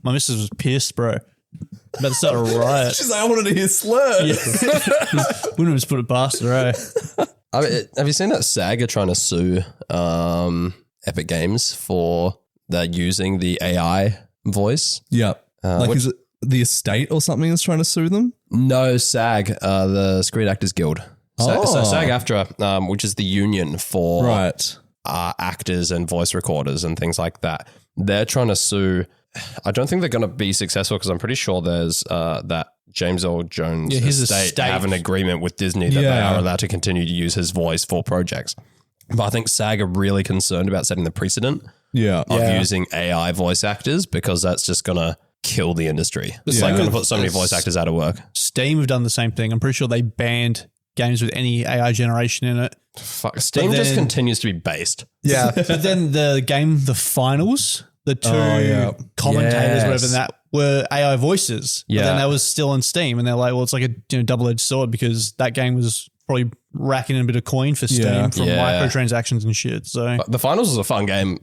My missus was pissed, bro. About to start a riot. She's like, I wanted to hear slurs. Wouldn't have just put it past her, eh? I mean, have you seen that SAG are trying to sue Epic Games for they're using the AI voice? Yeah. Like, which- is it the estate or something is trying to sue them? No, SAG, the Screen Actors Guild. So Oh. SAG-AFTRA, which is the union for Right. actors and voice recorders and things like that. They're trying to sue. I don't think they're going to be successful because I'm pretty sure there's that James Earl Jones Yeah, his estate estate. have an agreement with Disney that they Yeah. are allowed to continue to use his voice for projects. But I think SAG are really concerned about setting the precedent Yeah. of Yeah. using AI voice actors because that's just going to kill the industry. It's Yeah. like going to put so many voice actors out of work. Steam have done the same thing. I'm pretty sure they banned games with any AI generation in it. Fuck, Steam But just then- continues to be based. Yeah. But then the game, the finals, the two yeah. commentators, Yes. whatever that were AI voices. But Yeah. then that was still on Steam, and they're like, well, it's like a double-edged sword because that game was probably racking in a bit of coin for Steam Yeah. from Yeah. microtransactions and shit. So The finals was a fun game.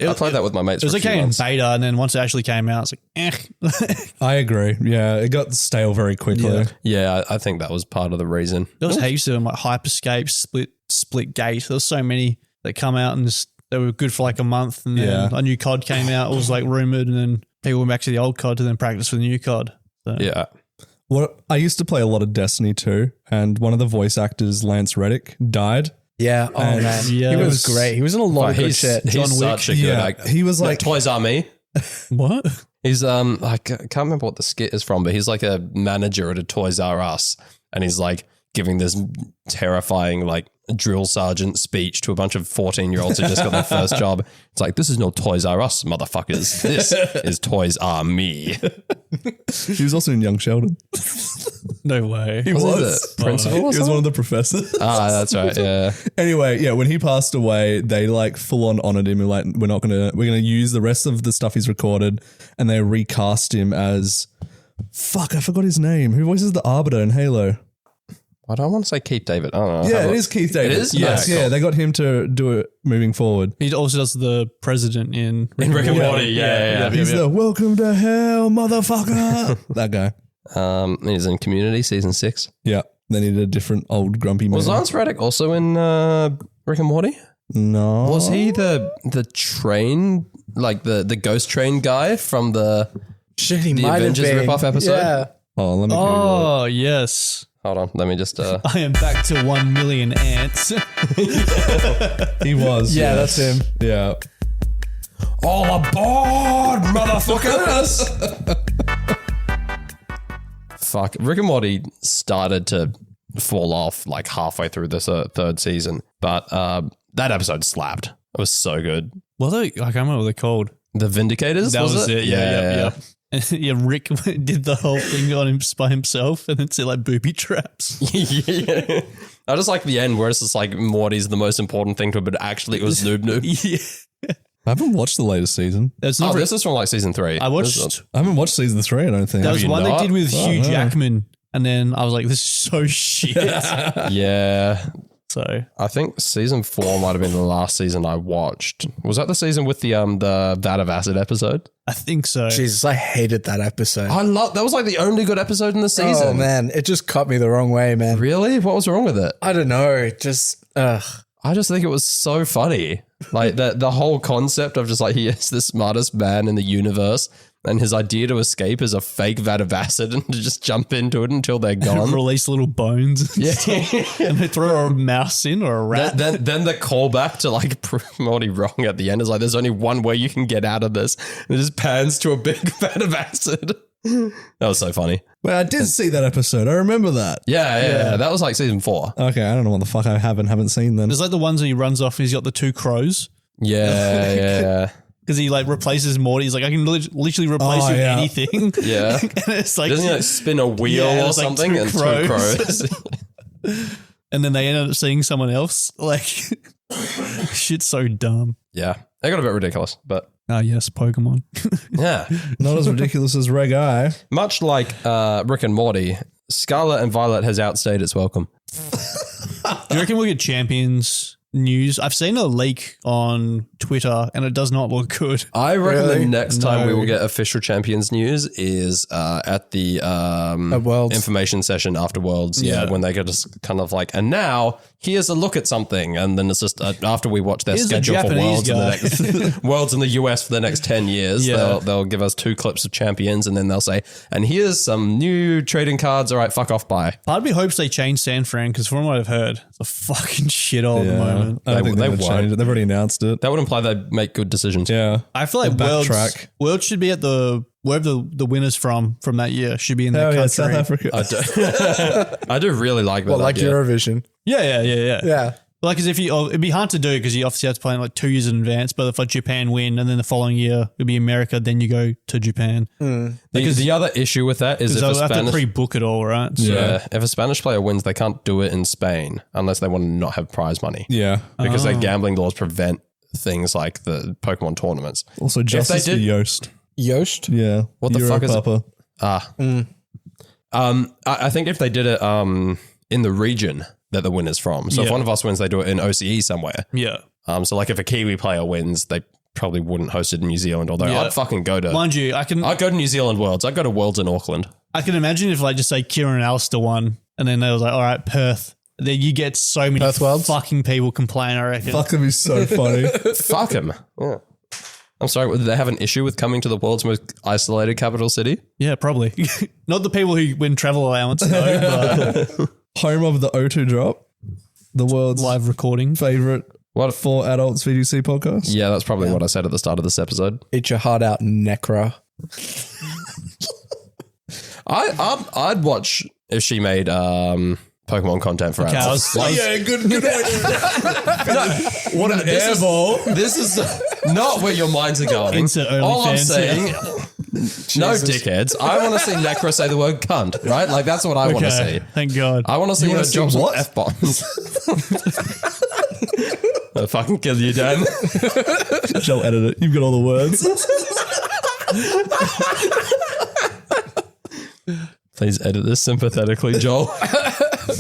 I played that with my mates it was for a a few game in months. beta, and then once it actually came out, it's like, I agree. Yeah. It got stale very quickly. Yeah. Yeah, I think that was part of the reason. There was heaps of them, like Hyperscape, Split Gate. There was so many that come out and just, they were good for like a month, and then Yeah. a new COD came out. It was like rumored, and then people went back to the old COD to then practice for the new COD. So, Yeah. What I used to play a lot of Destiny too, and one of the voice actors, Lance Reddick, died. Yeah. Oh, And- man. Yeah. He was great. He was in a lot of good He's shit. he's John Wick. such a good Yeah. actor. He was like, Toys R Me. What? He's I can't remember what the skit is from, but he's like a manager at a Toys R Us, and he's like giving this terrifying like drill sergeant speech to a bunch of 14-year-olds who just got their first job. It's like, this is no Toys R Us, motherfuckers. This is Toys R Me. he was also in Young Sheldon. No way. He Was he was. the principal or He was something? one of the professors. That's right. Yeah. Anyway, yeah, when he passed away, they like full on honored him and like we're gonna use the rest of the stuff he's recorded, and they recast him as fuck, I forgot his name. Who voices the Arbiter in Halo? I don't want to say Keith David. I don't know. Yeah, it is Keith David. It is? Yes, Okay, yeah, cool. they got him to do it moving forward. He also does the president in In Rick and Yeah. Morty. Yeah. He's the welcome to hell, motherfucker. That guy. He's in Community season 6. Yeah. They needed a different old grumpy man. Was Lance Reddick also in Rick and Morty? No. Was he the train, like the ghost train guy from the? Shit, he The might Avengers have been. ripoff episode? Yeah. Oh, let me Google Oh, yes. Hold on, let me just. I am back to 1 million ants. it. He was. Yeah, yes. that's him. Yeah. All aboard, motherfuckers! Fuck, Rick and Morty started to fall off like halfway through the third season, but that episode slapped. It was so good. Well, I can't remember what they're called. The Vindicators. That was it. Yeah. Yeah, Rick did the whole thing on him by himself, and then said like booby traps. Yeah. I just like the end where it's just like Morty's the most important thing to it, but actually it was Noob Noob. Yeah, I haven't watched the latest season. that's Oh, not. this is from like season 3. I watched. I haven't watched season 3, I don't think. That was you one not? they did with Oh, Hugh no. Jackman, and then I was like, "This is so shit." Yeah. So I think season 4 might have been the last season I watched. Was that the season with the Vat of Acid episode? I think so. Jesus, I hated that episode. I love that was like the only good episode in the season. Oh man, it just cut me the wrong way, man. Really? What was wrong with it? I don't know. Just I just think it was so funny. Like the whole concept of just like he is the smartest man in the universe and his idea to escape is a fake vat of acid and to just jump into it until they're gone. Release little bones. Yeah. And they throw a mouse in or a rat. Then the callback to like prove Morty wrong at the end is like, there's only one way you can get out of this. And it just pans to a big vat of acid. That was so funny. Well, I did see that episode. I remember that. Yeah. That was like season 4. Okay, I don't know what the fuck I haven't seen then. There's like the ones where he runs off and he's got the 2 crows. Yeah. Because he like replaces Morty. He's like, I can literally replace you with anything. Yeah. And it's like, doesn't he like spin a wheel or something? Like 2 and crows. 2 crows. And then they end up seeing someone else. Like, shit's so dumb. Yeah. They got a bit ridiculous, but Ah, yes, Pokemon. yeah. Not as ridiculous as Reg Eye. Much like Rick and Morty, Scarlet and Violet has outstayed its welcome. Do you reckon we'll get Champions news? I've seen a leak on Twitter and it does not look good. I reckon Really? the next time we No. will get official Champions news is at the Worlds. information session after Worlds. Yeah, when they get just kind of like, and now here's a look at something, and then it's just after we watch their Here's a schedule for Japanese Worlds in guy. the next Worlds in the US for the next 10 years. Yeah. They'll give us 2 clips of Champions, and then they'll say, and here's some new trading cards. All right, fuck off, bye. Part of me hopes they change San Fran because from what I've heard, it's a fucking shithole at the moment. I don't think They they would won't. change it. They've already announced it. That would imply they make good decisions. Yeah. I feel like They'll Worlds backtrack. should be at wherever the winners from that year should be in their Oh, country. yeah, South Africa. I do really like that. Well, like idea. Eurovision. Yeah. Yeah. Like, because it'd be hard to do because you obviously have to play in like 2 years in advance. But if like Japan win and then the following year it'd be America, then you go to Japan Because the other issue with that is if because a they'll have to Spanish pre-book it all, right? So, yeah, if a Spanish player wins, they can't do it in Spain unless they want to not have prize money Yeah. because their gambling laws prevent things like the Pokemon tournaments. Also, justice for did- Yost. Yost. Yeah. What the fuck is it? Papa. I think if they did it in the region that the winner's from, so if Yeah. one of us wins, they do it in OCE somewhere. yeah. So like if a Kiwi player wins, they probably wouldn't host it in New Zealand. Although Yeah. I'd fucking go to. Mind you, I'd go to New Zealand Worlds. I'd go to Worlds in Auckland. I can imagine if like just say Kieran and Alistair won and then they was like, all right, Perth. Then you get so many Perth Worlds? fucking people complain, I reckon. Fuck, that'd be so funny. Fuck him. Yeah. I'm sorry. Do they have an issue with coming to the world's most isolated capital city? Yeah, probably. Not the people who win travel allowance, no, but Home of the O2 drop. The world's live recording. favorite What? for adults VGC podcast. Yeah, that's probably what I said at the start of this episode. Eat your heart out, Necra. I'd watch if she made Pokemon content for adults. Cows. Good way. What an airball. This is not where your minds are going. Insert All I'm OnlyFans, saying, no dickheads. I want to see Necro say the word cunt, right? Like that's what I want to see. Thank God. I want to see her see drop some what? F-bombs. I'll fucking kill you, Dan. Joel, edit it. You've got all the words. Please edit this sympathetically, Joel.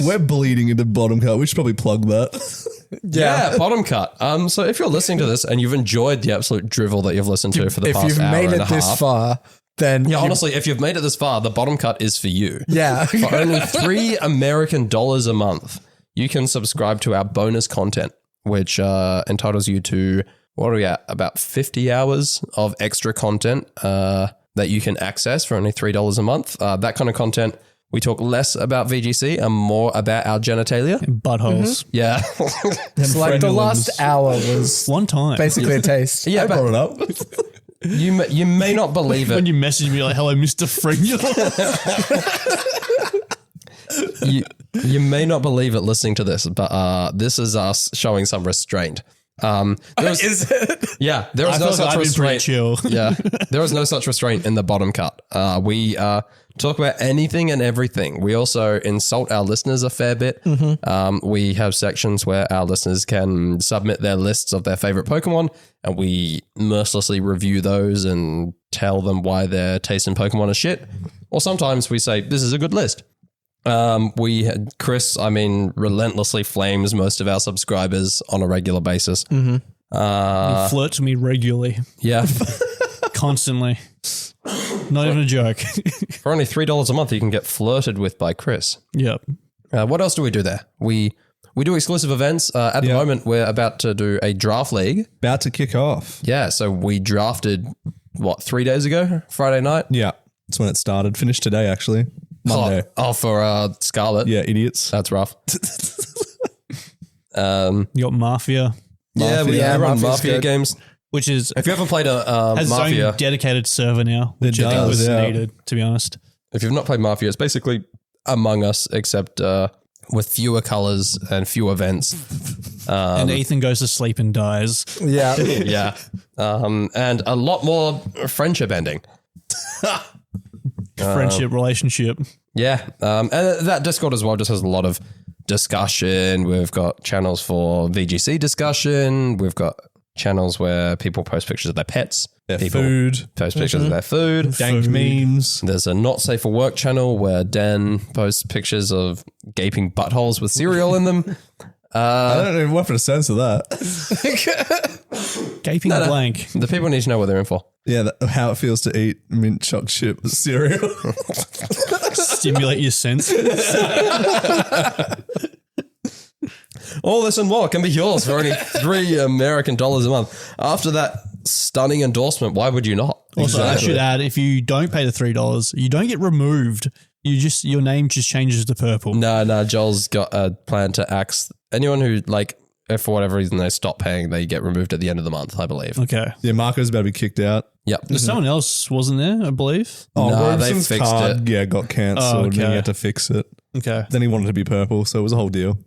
We're bleeding into bottom cut. We should probably plug that. Yeah, bottom cut. So if you're listening to this and you've enjoyed the absolute drivel that you've listened to for the If past you've hour made and it a this half, far, then yeah, you- honestly, if you've made it this far, the bottom cut is for you. yeah. For only $3 American a month, you can subscribe to our bonus content, which entitles you to, what are we at? About 50 hours of extra content that you can access for only $3 a month. That kind of content, we talk less about VGC and more about our genitalia. Buttholes. Yeah. It's like the last hour was One time. basically a taste. Yeah, I but brought it up. you may not believe When it. you message me like, hello, Mr. Fringular. You may not believe it listening to this, but this is us showing some restraint. Is it? Yeah, there I is no feel like such I've been pretty restraint. chill. Yeah, there is no such restraint in the bottom cut. We talk about anything and everything. We also insult our listeners a fair bit. We have sections where our listeners can submit their lists of their favorite Pokemon, and we mercilessly review those and tell them why their taste in Pokemon is shit. Or sometimes we say, this is a good list. Chris, relentlessly flames most of our subscribers on a regular basis. He flirts with me regularly, Yeah. constantly. Not even a joke. For only $3 a month, you can get flirted with by Chris. Yep. What else do we do there? We do exclusive events. At the moment, we're about to do a draft league. About to kick off. Yeah, so we drafted 3 days ago, Friday night. Yeah, that's when it started. Finished today, actually. Monday. For Scarlet. Yeah, idiots. That's rough. You got Mafia, Yeah, we Yeah, run Mafia's Mafia good. games. which is If you ever played a has its Mafia, own dedicated server now, which I think does, was yeah. needed, to be honest. if you've not played Mafia, it's basically Among Us, except with fewer colors and fewer events. And Ethan goes to sleep and dies. Yeah. Yeah. And a lot more friendship ending. Friendship, relationship. Yeah. And that Discord as well just has a lot of discussion. We've got channels for VGC discussion. We've got channels where people post pictures of their pets. Their People food. post pictures of their food. Dank memes. There's a not safe for work channel where Dan posts pictures of gaping buttholes with cereal in them. I don't even want to sense of that. Gaping blank. The people need to know what they're in for. Yeah, how it feels to eat mint choc chip cereal. Stimulate your senses. All this and more can be yours for only $3 American a month. After that stunning endorsement, why would you not? Also, I should add, if you don't pay the $3, you don't get removed. Your name just changes to purple. No, Joel's got a plan to axe anyone who, if for whatever reason they stop paying, they get removed at the end of the month, I believe. Okay. Yeah, Marco's about to be kicked out. Yep. There's someone else, wasn't there, I believe? Oh, No, Robson's they fixed card, it. yeah, got cancelled. Oh, And he okay. had to fix it. Okay. Then he wanted to be purple, so it was a whole deal.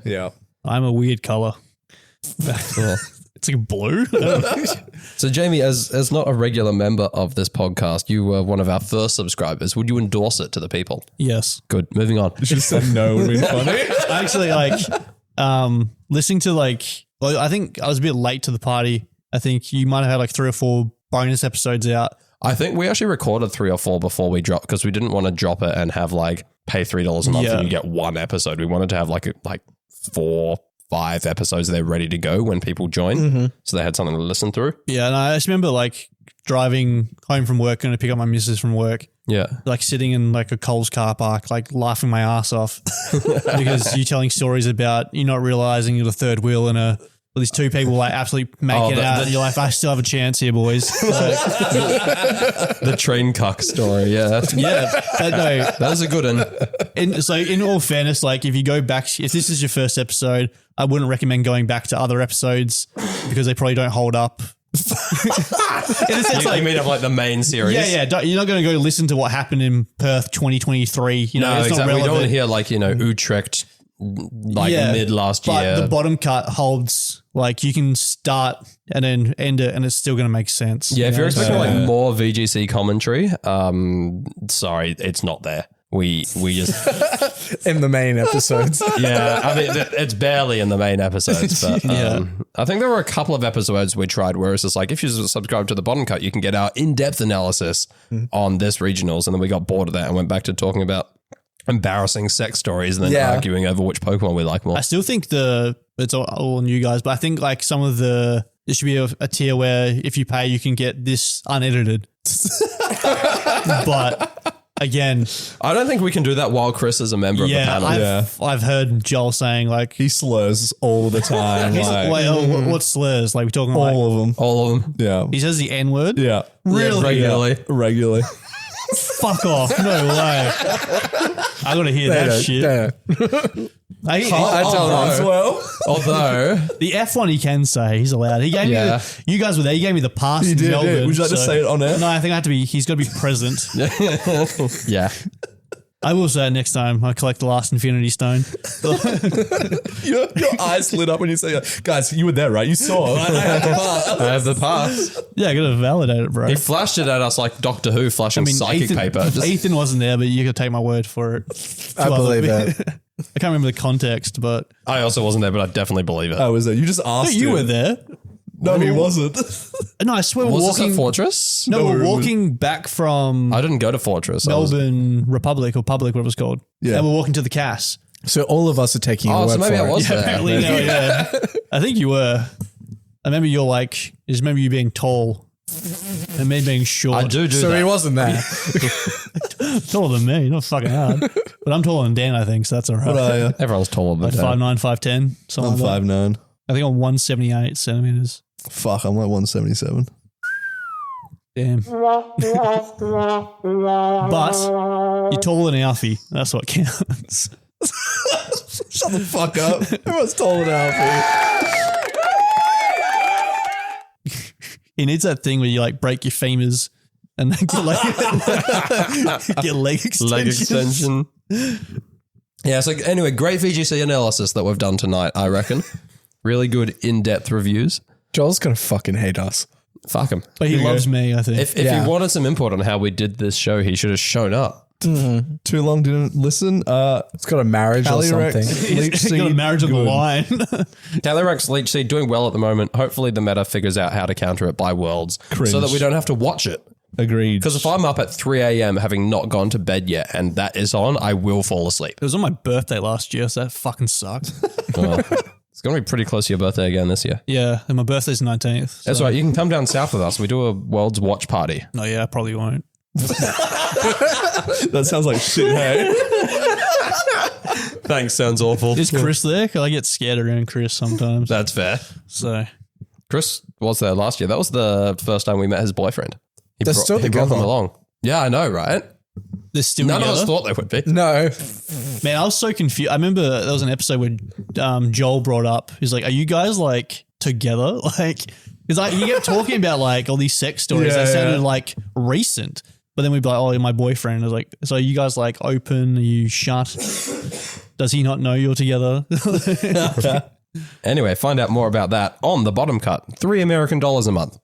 Yeah. I'm a weird color. Yeah. It's like blue. So, Jamie, as not a regular member of this podcast, you were one of our first subscribers. Would you endorse it to the people? Yes. Good. Moving on. You should have said no would have been funny. I actually listening to I think I was a bit late to the party. I think you might have had 3 or 4 bonus episodes out. I think we actually recorded 3 or 4 before we dropped because we didn't want to drop it and have pay $3 a month Yeah. and you get 1 episode. We wanted to have 4, 5 episodes there ready to go when people join, so they had something to listen through. Yeah, and I just remember driving home from work, going to pick up my missus from work, Yeah, sitting in a Coles car park, laughing my ass off because you're telling stories about you not realizing you're the third wheel and these 2 people absolutely make it out. And you're like, I still have a chance here, boys. the train cuck story. Yeah, Yeah, no. that was a good one. In all fairness, if you go back, if this is your first episode, I wouldn't recommend going back to other episodes because they probably don't hold up. In a sense, You mean of the main series? yeah. You're not going to go listen to what happened in Perth 2023. No, it's exactly. not We don't want relevant. to hear Utrecht mid last but year. the bottom cut holds. You can start and then end it, and it's still going to make sense. Yeah, if you're expecting Yeah. more VGC commentary, sorry, it's not there. We just In the main episodes. yeah. I mean, it's barely in the main episodes, but I think there were a couple of episodes we tried where it's just if you subscribe to the bottom cut, you can get our in-depth analysis on this regionals, and then we got bored of that and went back to talking about embarrassing sex stories and then arguing over which Pokemon we like more. I still think it's all on you guys, but I think some of there should be a tier where if you pay, you can get this unedited. But again, I don't think we can do that while Chris is a member of the panel. I've heard Joel saying He slurs all the time. what slurs? We're talking all of them. All of them. Yeah. he says the N word. Yeah. Really? Regularly. Regularly. Fuck off! No way. I gotta hear that shit. I tell them as well. Although, the F one he can say, he's allowed. He gave me you guys were there. He gave me the pass. You in did, Melbourne, yeah. Would you like to say it on air? No, I think I have to be. He's got to be present. yeah. I will say it next time I collect the last Infinity Stone. Your eyes lit up when you say, guys, you were there, right? You saw. I had the pass. I have the pass. Yeah, I got to validate it, bro. He flashed it at us like Doctor Who flashing psychic paper. Ethan wasn't there, but you can take my word for it. I believe it. I can't remember the context, but I also wasn't there, but I definitely believe it. I was there. You just asked you him. were there. No, he wasn't. No, I swear we're Was this walking. at Fortress? No, we're No, walking back from I didn't go to Fortress. Melbourne Republic or Public, whatever it's called. Yeah. And we're walking to the CAS. So all of us are taking your Oh, word so maybe for I it. was there. Apparently, no, yeah. I think you were. I remember I just remember you being tall and me being short. I do So that. he wasn't there. Taller than me, not fucking hard. But I'm taller than Dan, I think, so that's all right. What are you? Everyone's taller than that. 5'9", 5'10", something I'm like that. 5'9". I think I'm 178 centimeters. Fuck, I'm like 177. Damn. But you're taller than Alfie. That's what counts. Shut the fuck up. Everyone's taller than Alfie. He needs that thing where you like break your femurs and then get leg extensions. Leg extension. Yeah, so anyway, great VGC analysis that we've done tonight, I reckon. Really good in-depth reviews. Joel's going to fucking hate us. Fuck him. But he loves me, I think. If Yeah. he wanted some input on how we did this show, he should have shown up. Too long didn't listen. It's got a marriage or Calyrex, something. leech He's got a seed, marriage on the good. line. Calyrex Leech Seed doing well at the moment. Hopefully the meta figures out how to counter it by worlds Cringe. so that we don't have to watch it. Agreed. Because if I'm up at 3 a.m. having not gone to bed yet and that is on, I will fall asleep. It was on my birthday last year, so that fucking sucked. It's going to be pretty close to your birthday again this year. Yeah, and my birthday's 19th. So. That's right. You can come down south with us. We do a world's watch party. No, yeah, I probably won't. That sounds like shit, hey? Thanks. Sounds awful. Is Chris there? 'Cause I get scared around Chris sometimes. That's fair. So Chris was there last year. That was the first time we met his boyfriend. They're still he brought together. them along. Yeah, I know, right? they're still None together. of us thought they would be. No. Man, I was so confused. I remember there was an episode where Joel brought up, he's like, are you guys like together? Like, because like, he kept talking about like all these sex stories that sounded like recent. But then we'd be like, oh, you're my boyfriend. I was like, so are you guys like open? Are you shut? Does he not know you're together? Anyway, find out more about that on the bottom cut. $3 American a month.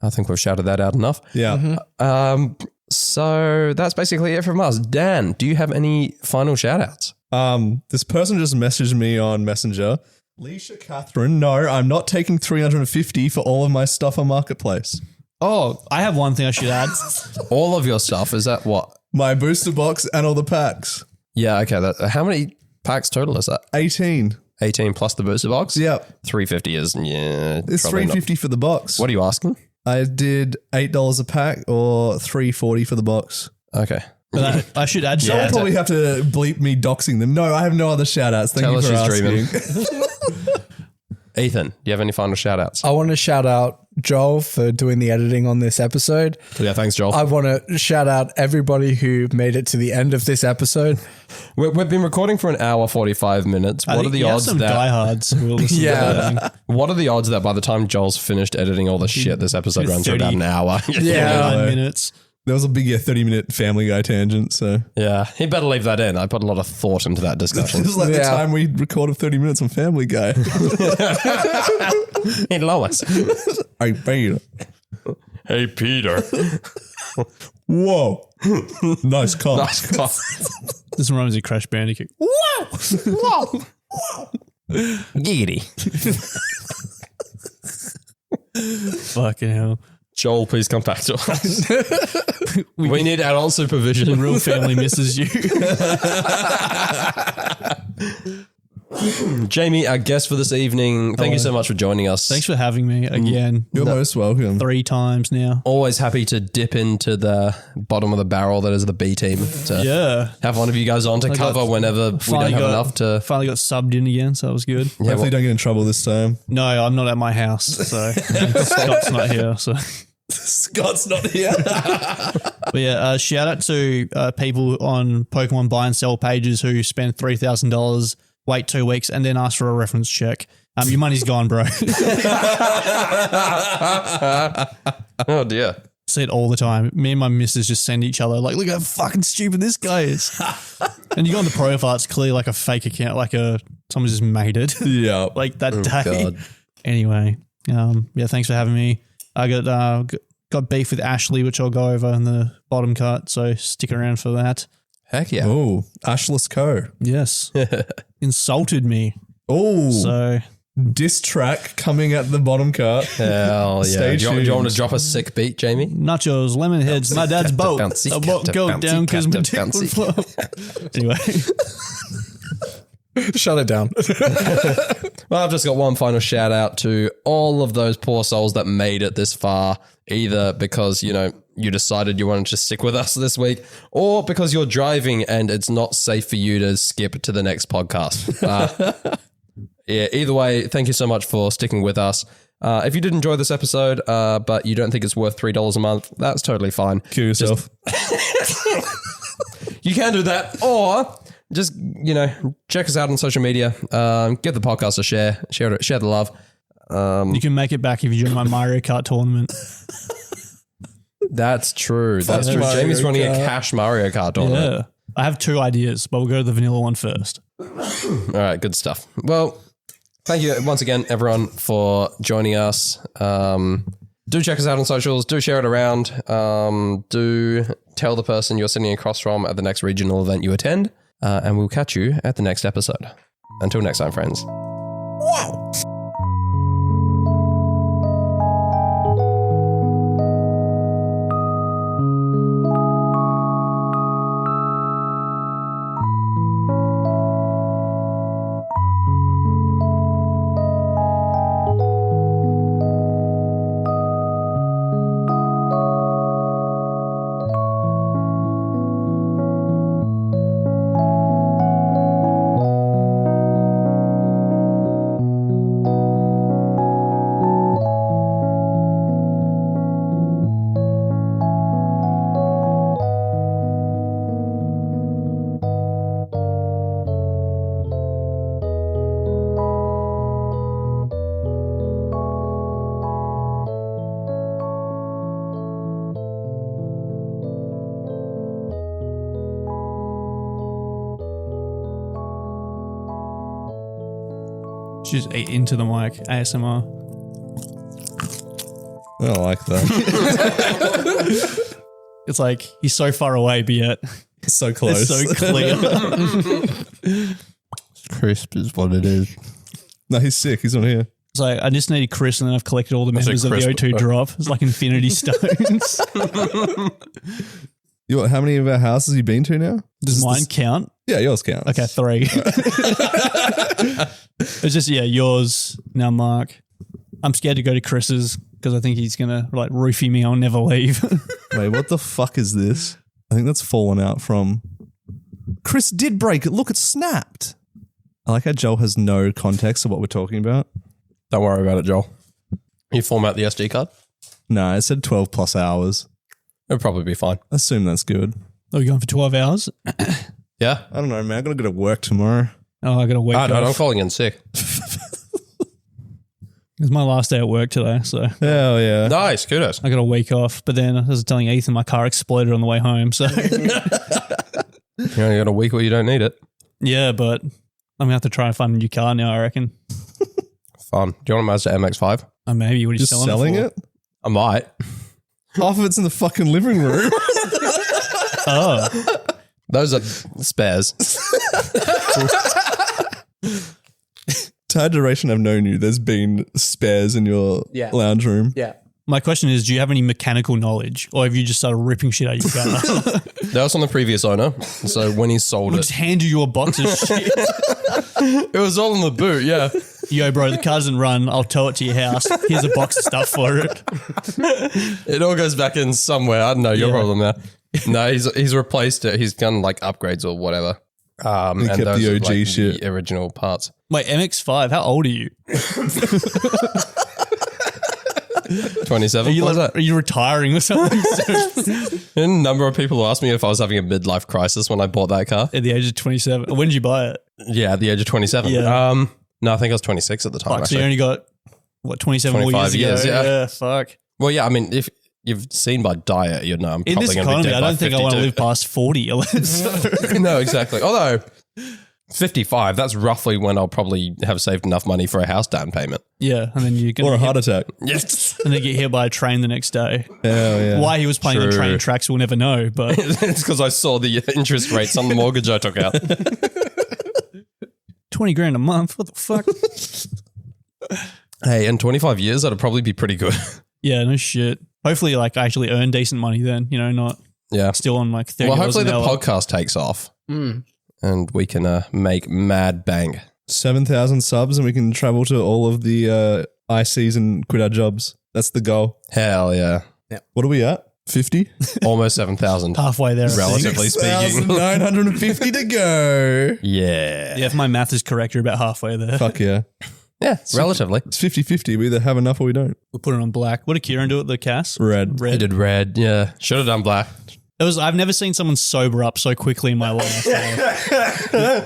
I think we've shouted that out enough. Yeah. So that's basically it from us. Dan, do you have any final shout outs? This person just messaged me on Messenger. Leisha Catherine, no, I'm not taking $350 for all of my stuff on Marketplace. Oh, I have one thing I should add. All of your stuff, is that what? My booster box and all the packs. Yeah, okay. How many packs total is that? 18. 18 plus the booster box? Yep. 350 is, yeah. It's probably not. $350 for the box. What are you asking? I did $8 a pack or $340 for the box. Okay. But I should add Someone shout probably have to bleep me doxing them. No, I have no other shout outs. Thank Tell you us for she's asking. dreaming. Ethan, do you have any final shout outs? I want to shout out Joel for doing the editing on this episode. Yeah, thanks, Joel. I want to shout out everybody who made it to the end of this episode. We've been recording for an hour 45 minutes. What are the odds some that? diehards who will listen to that. What are the odds that by the time Joel's finished editing all the shit, this episode runs for about an hour? Yeah. 9 minutes. There was a big 30-minute Family Guy tangent, so Yeah, he better leave that in. I put a lot of thought into that discussion. this is like the Yeah. time we recorded 30 minutes on Family Guy. Hey, Lois. Hey, Peter. Hey, Peter. Whoa. Nice car. Nice car. This reminds me of Crash Bandicoot. Giggity. Fucking hell. Joel, please come back to us. We need adult supervision. Real family misses you. Jamie, our guest for this evening, thank you so much for joining us. Thanks for having me again. You're most welcome. 3 times now. Always happy to dip into the bottom of the barrel that is the B team to Yeah. have one of you guys on to cover whenever we don't have enough to. Finally got subbed in again, so that was good. Hopefully you don't get in trouble this time. No, I'm not at my house, so Scott's not here. So, Scott's not here. but yeah, shout out to people on Pokemon buy and sell pages who spend $3,000, wait 2 weeks, and then ask for a reference check. Your money's gone, bro. Oh dear. See it all the time. Me and my missus just send each other like, look how fucking stupid this guy is. And you go on the profile, it's clearly like a fake account, like someone just made it. Yeah. Like that day. God. Anyway, yeah, thanks for having me. I got beef with Ashley, which I'll go over in the bottom cut, so stick around for that. Heck yeah. Oh, Ashless Co. Yes. Insulted me. Oh, So diss track coming at the bottom cut. Hell yeah. Stay Do you want tuned. to drop a sick beat, Jamie? nachos, lemon heads, my dad's boat. bouncy, I won't captain, go bouncy, down because my dick captain, would flow. Anyway. Shut it down. Well, I've just got one final shout out to all of those poor souls that made it this far, either because, you decided you wanted to stick with us this week, or because you're driving and it's not safe for you to skip to the next podcast. Yeah, either way, thank you so much for sticking with us. If you did enjoy this episode, but you don't think it's worth $3 a month, that's totally fine. Kill yourself. You can do that, or just, check us out on social media. Give the podcast a share the love. You can make it back if you join my Mario Kart tournament. That's true. That's true. Mario Jamie's running a Kart. cash Mario Kart tournament. Yeah. I have 2 ideas, but we'll go to the vanilla one first. All right, good stuff. Well, thank you once again, everyone, for joining us. Do check us out on socials. Do share it around. Do tell the person you're sitting across from at the next regional event you attend. And we'll catch you at the next episode. Until next time, friends. Wow. Just ate into the mic. ASMR. I don't like that. It's like he's so far away, but yet So close. it's so clear. Crisp is what it is. No, he's sick. He's not here. It's like I just need Chris, and then I've collected all the members of the crisp. O2 drop. It's like Infinity Stones. How many of our houses have you been to now? Does mine count? Yeah, yours counts. Okay, 3. It's just, yours now, Mark. I'm scared to go to Chris's because I think he's going to like roofie me. I'll never leave. Wait, what the fuck is this? I think that's fallen out from... Chris did break it. Look, it snapped. I like how Joel has no context of what we're talking about. Don't worry about it, Joel. You format the SD card? No, it said 12 plus hours. It'll probably be fine. I assume that's good. Are we going for 12 hours? Yeah? I don't know, man. I gotta go to work tomorrow. Oh, I got to wake I don't. I'm up. calling in sick. It's my last day at work today, so Hell yeah. Nice. Kudos. I got a week off. But then, as I was telling Ethan, my car exploded on the way home. So You only got a week where you don't need it. yeah, but I'm gonna have to try and find a new car now. I reckon. Fun. Do you want a Mazda MX-5? Maybe what are you Just selling for? it? I might. Half of it's in the fucking living room. Oh, Those are spares. Entire duration I've known you, there's been spares in your lounge room. Yeah. my question is: do you have any mechanical knowledge, or have you just started ripping shit out of your car? That was on the previous owner. So when he sold We'll it, just hand you a box of shit. it was all in the boot. Yeah. Yo, bro, the car doesn't run. I'll tow it to your house. Here's a box of stuff for it. It all goes back in somewhere. I don't know. Your Yeah. problem there. No, he's replaced it. He's done like upgrades or whatever. He kept those the are, OG like, shit. the original parts. Wait, MX-5, how old are you? 27. Are you, What was like, that? are you retiring or something? A number of people asked me if I was having a midlife crisis when I bought that car. At the age of 27. When did you buy it? Yeah, at the age of 27. Yeah. No, I think I was 26 at the time. Fuck, so you Actually. only got, 27 more 25 years ago? years, yeah. Fuck. Well, yeah, I mean, if you've seen my diet, you know I'm In probably this going to be economy, dead I by don't think I want to 52. live past 40. No, exactly. Although 55, that's roughly when I'll probably have saved enough money for a house down payment. Yeah, and then you can Or a heart attack. Yes. and then get hit by a train the next day. Hell yeah. Why he was playing on True. train tracks, we'll never know. But It's because I saw the interest rates on the mortgage I took out. 20 grand a month, what the fuck? Hey, in 25 years, that'd probably be pretty good. Yeah, no shit. Hopefully, like, I actually earn decent money then. You know, not Yeah. still on like 30. Well, hopefully the an hour. podcast takes off and we can make mad bang. 7,000 subs and we can travel to all of the ICs and quit our jobs. That's the goal. Hell yeah. What are we at? 50? Almost 7,000. halfway there. I think. Relatively speaking. 950 to go. Yeah. Yeah, if my math is correct, you're about halfway there. Fuck yeah. Yeah, relatively. It's 50-50. We either have enough or we don't. We'll put it on black. What did Kieran do at the cast? Red. He did red. Yeah, should have done black. I've never seen someone sober up so quickly in my life.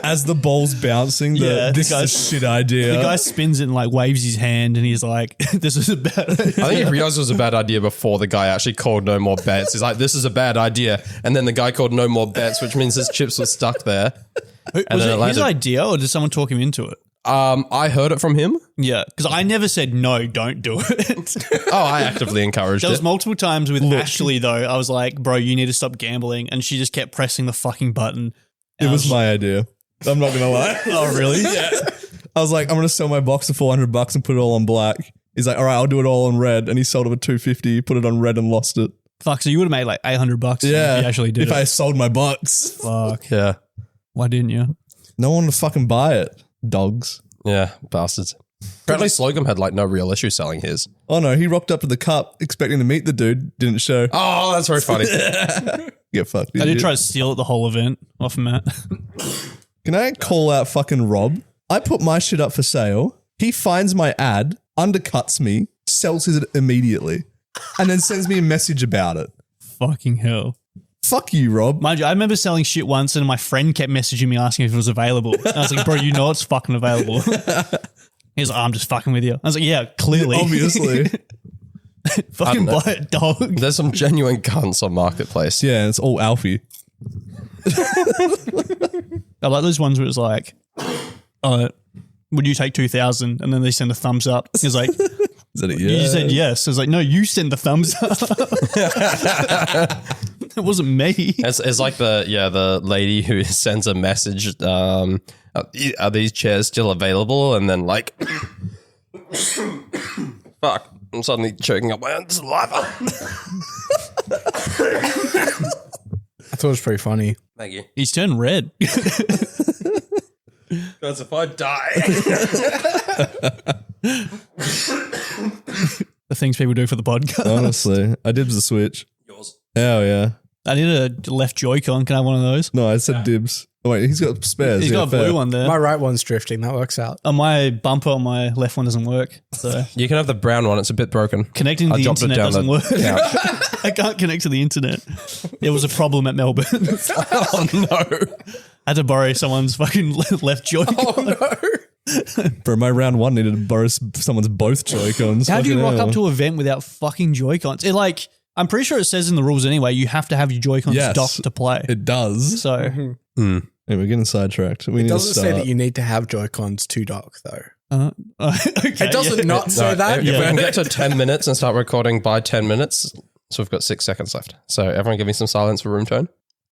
As the ball's bouncing, this is a shit idea. The guy spins it and like waves his hand and he's like, this is a bad idea. I think he realized it was a bad idea before the guy actually called no more bets. He's like, this is a bad idea. And then the guy called no more bets, which means his chips were stuck there. Was it his idea or did someone talk him into it? I heard it from him. Yeah, because I never said, no, don't do it. Oh, I actively encouraged There was it. multiple times with Ashley, though. I was like, bro, you need to stop gambling. And she just kept pressing the fucking button. It was my idea. I'm not going to lie. Oh, really? Yeah. I was like, I'm going to sell my box for $400 and put it all on black. He's like, all right, I'll do it all on red. And he sold it for $250, put it on red and lost it. Fuck, so you would have made like $800 if you actually did if it. I sold my box. Fuck. Yeah. Why didn't you? No one would fucking buy it. Dogs. Yeah, bastards. Apparently Slocum had like no real issue selling his. Oh no, he rocked up to the cup expecting to meet the dude, didn't show. Oh, that's very funny. Get fucked. I did try to steal it the whole event off Matt. Can I call out fucking Rob? I put my shit up for sale. He finds my ad, undercuts me, sells it immediately, and then sends me a message about it. Fucking hell. Fuck you, Rob. Mind you, I remember selling shit once and my friend kept messaging me asking if it was available. And I was like, bro, you know it's fucking available. He's like, I'm just fucking with you. I was like, yeah, clearly. Obviously. Fucking buy it, dog. There's some genuine cunts on Marketplace. Yeah, it's all Alfie. I like those ones where it's like, would you take 2,000? And then they send a thumbs up. He's like, Is that it? Yeah. you said yes. I was like, no, you send the thumbs up. It wasn't me. It's like the lady who sends a message, are these chairs still available? And then like, fuck, I'm suddenly choking up my own saliva. I thought it was pretty funny. Thank you. He's turned red. Because if I die. The things people do for the podcast. Honestly, I dibs the Switch. Yours. Oh, yeah. I need a left Joy-Con. Can I have one of those? No, I said dibs. Oh, wait, he's got spares. He's got a fair. blue one there. My right one's drifting. That works out. My bumper on my left one doesn't work. So You can have the brown one. It's a bit broken. connecting to I the dropped it internet down doesn't the work. couch. I can't connect to the internet. There was a problem at Melbourne. Oh, no. I had to borrow someone's fucking left Joy-Con. Oh, no. Bro, my round one needed to borrow someone's both Joy-Cons. How do you Fucking rock hell. up to an event without fucking Joy-Cons? I'm pretty sure it says in the rules anyway, you have to have your Joy-Cons Yes. docked to play. It does. So, Hey, we're getting sidetracked. We It need to doesn't start. say that you need to have Joy-Cons to dock, though. okay. It doesn't not say No, that. if we can get to 10 minutes and start recording by 10 minutes, so we've got 6 seconds left. So everyone give me some silence for room tone.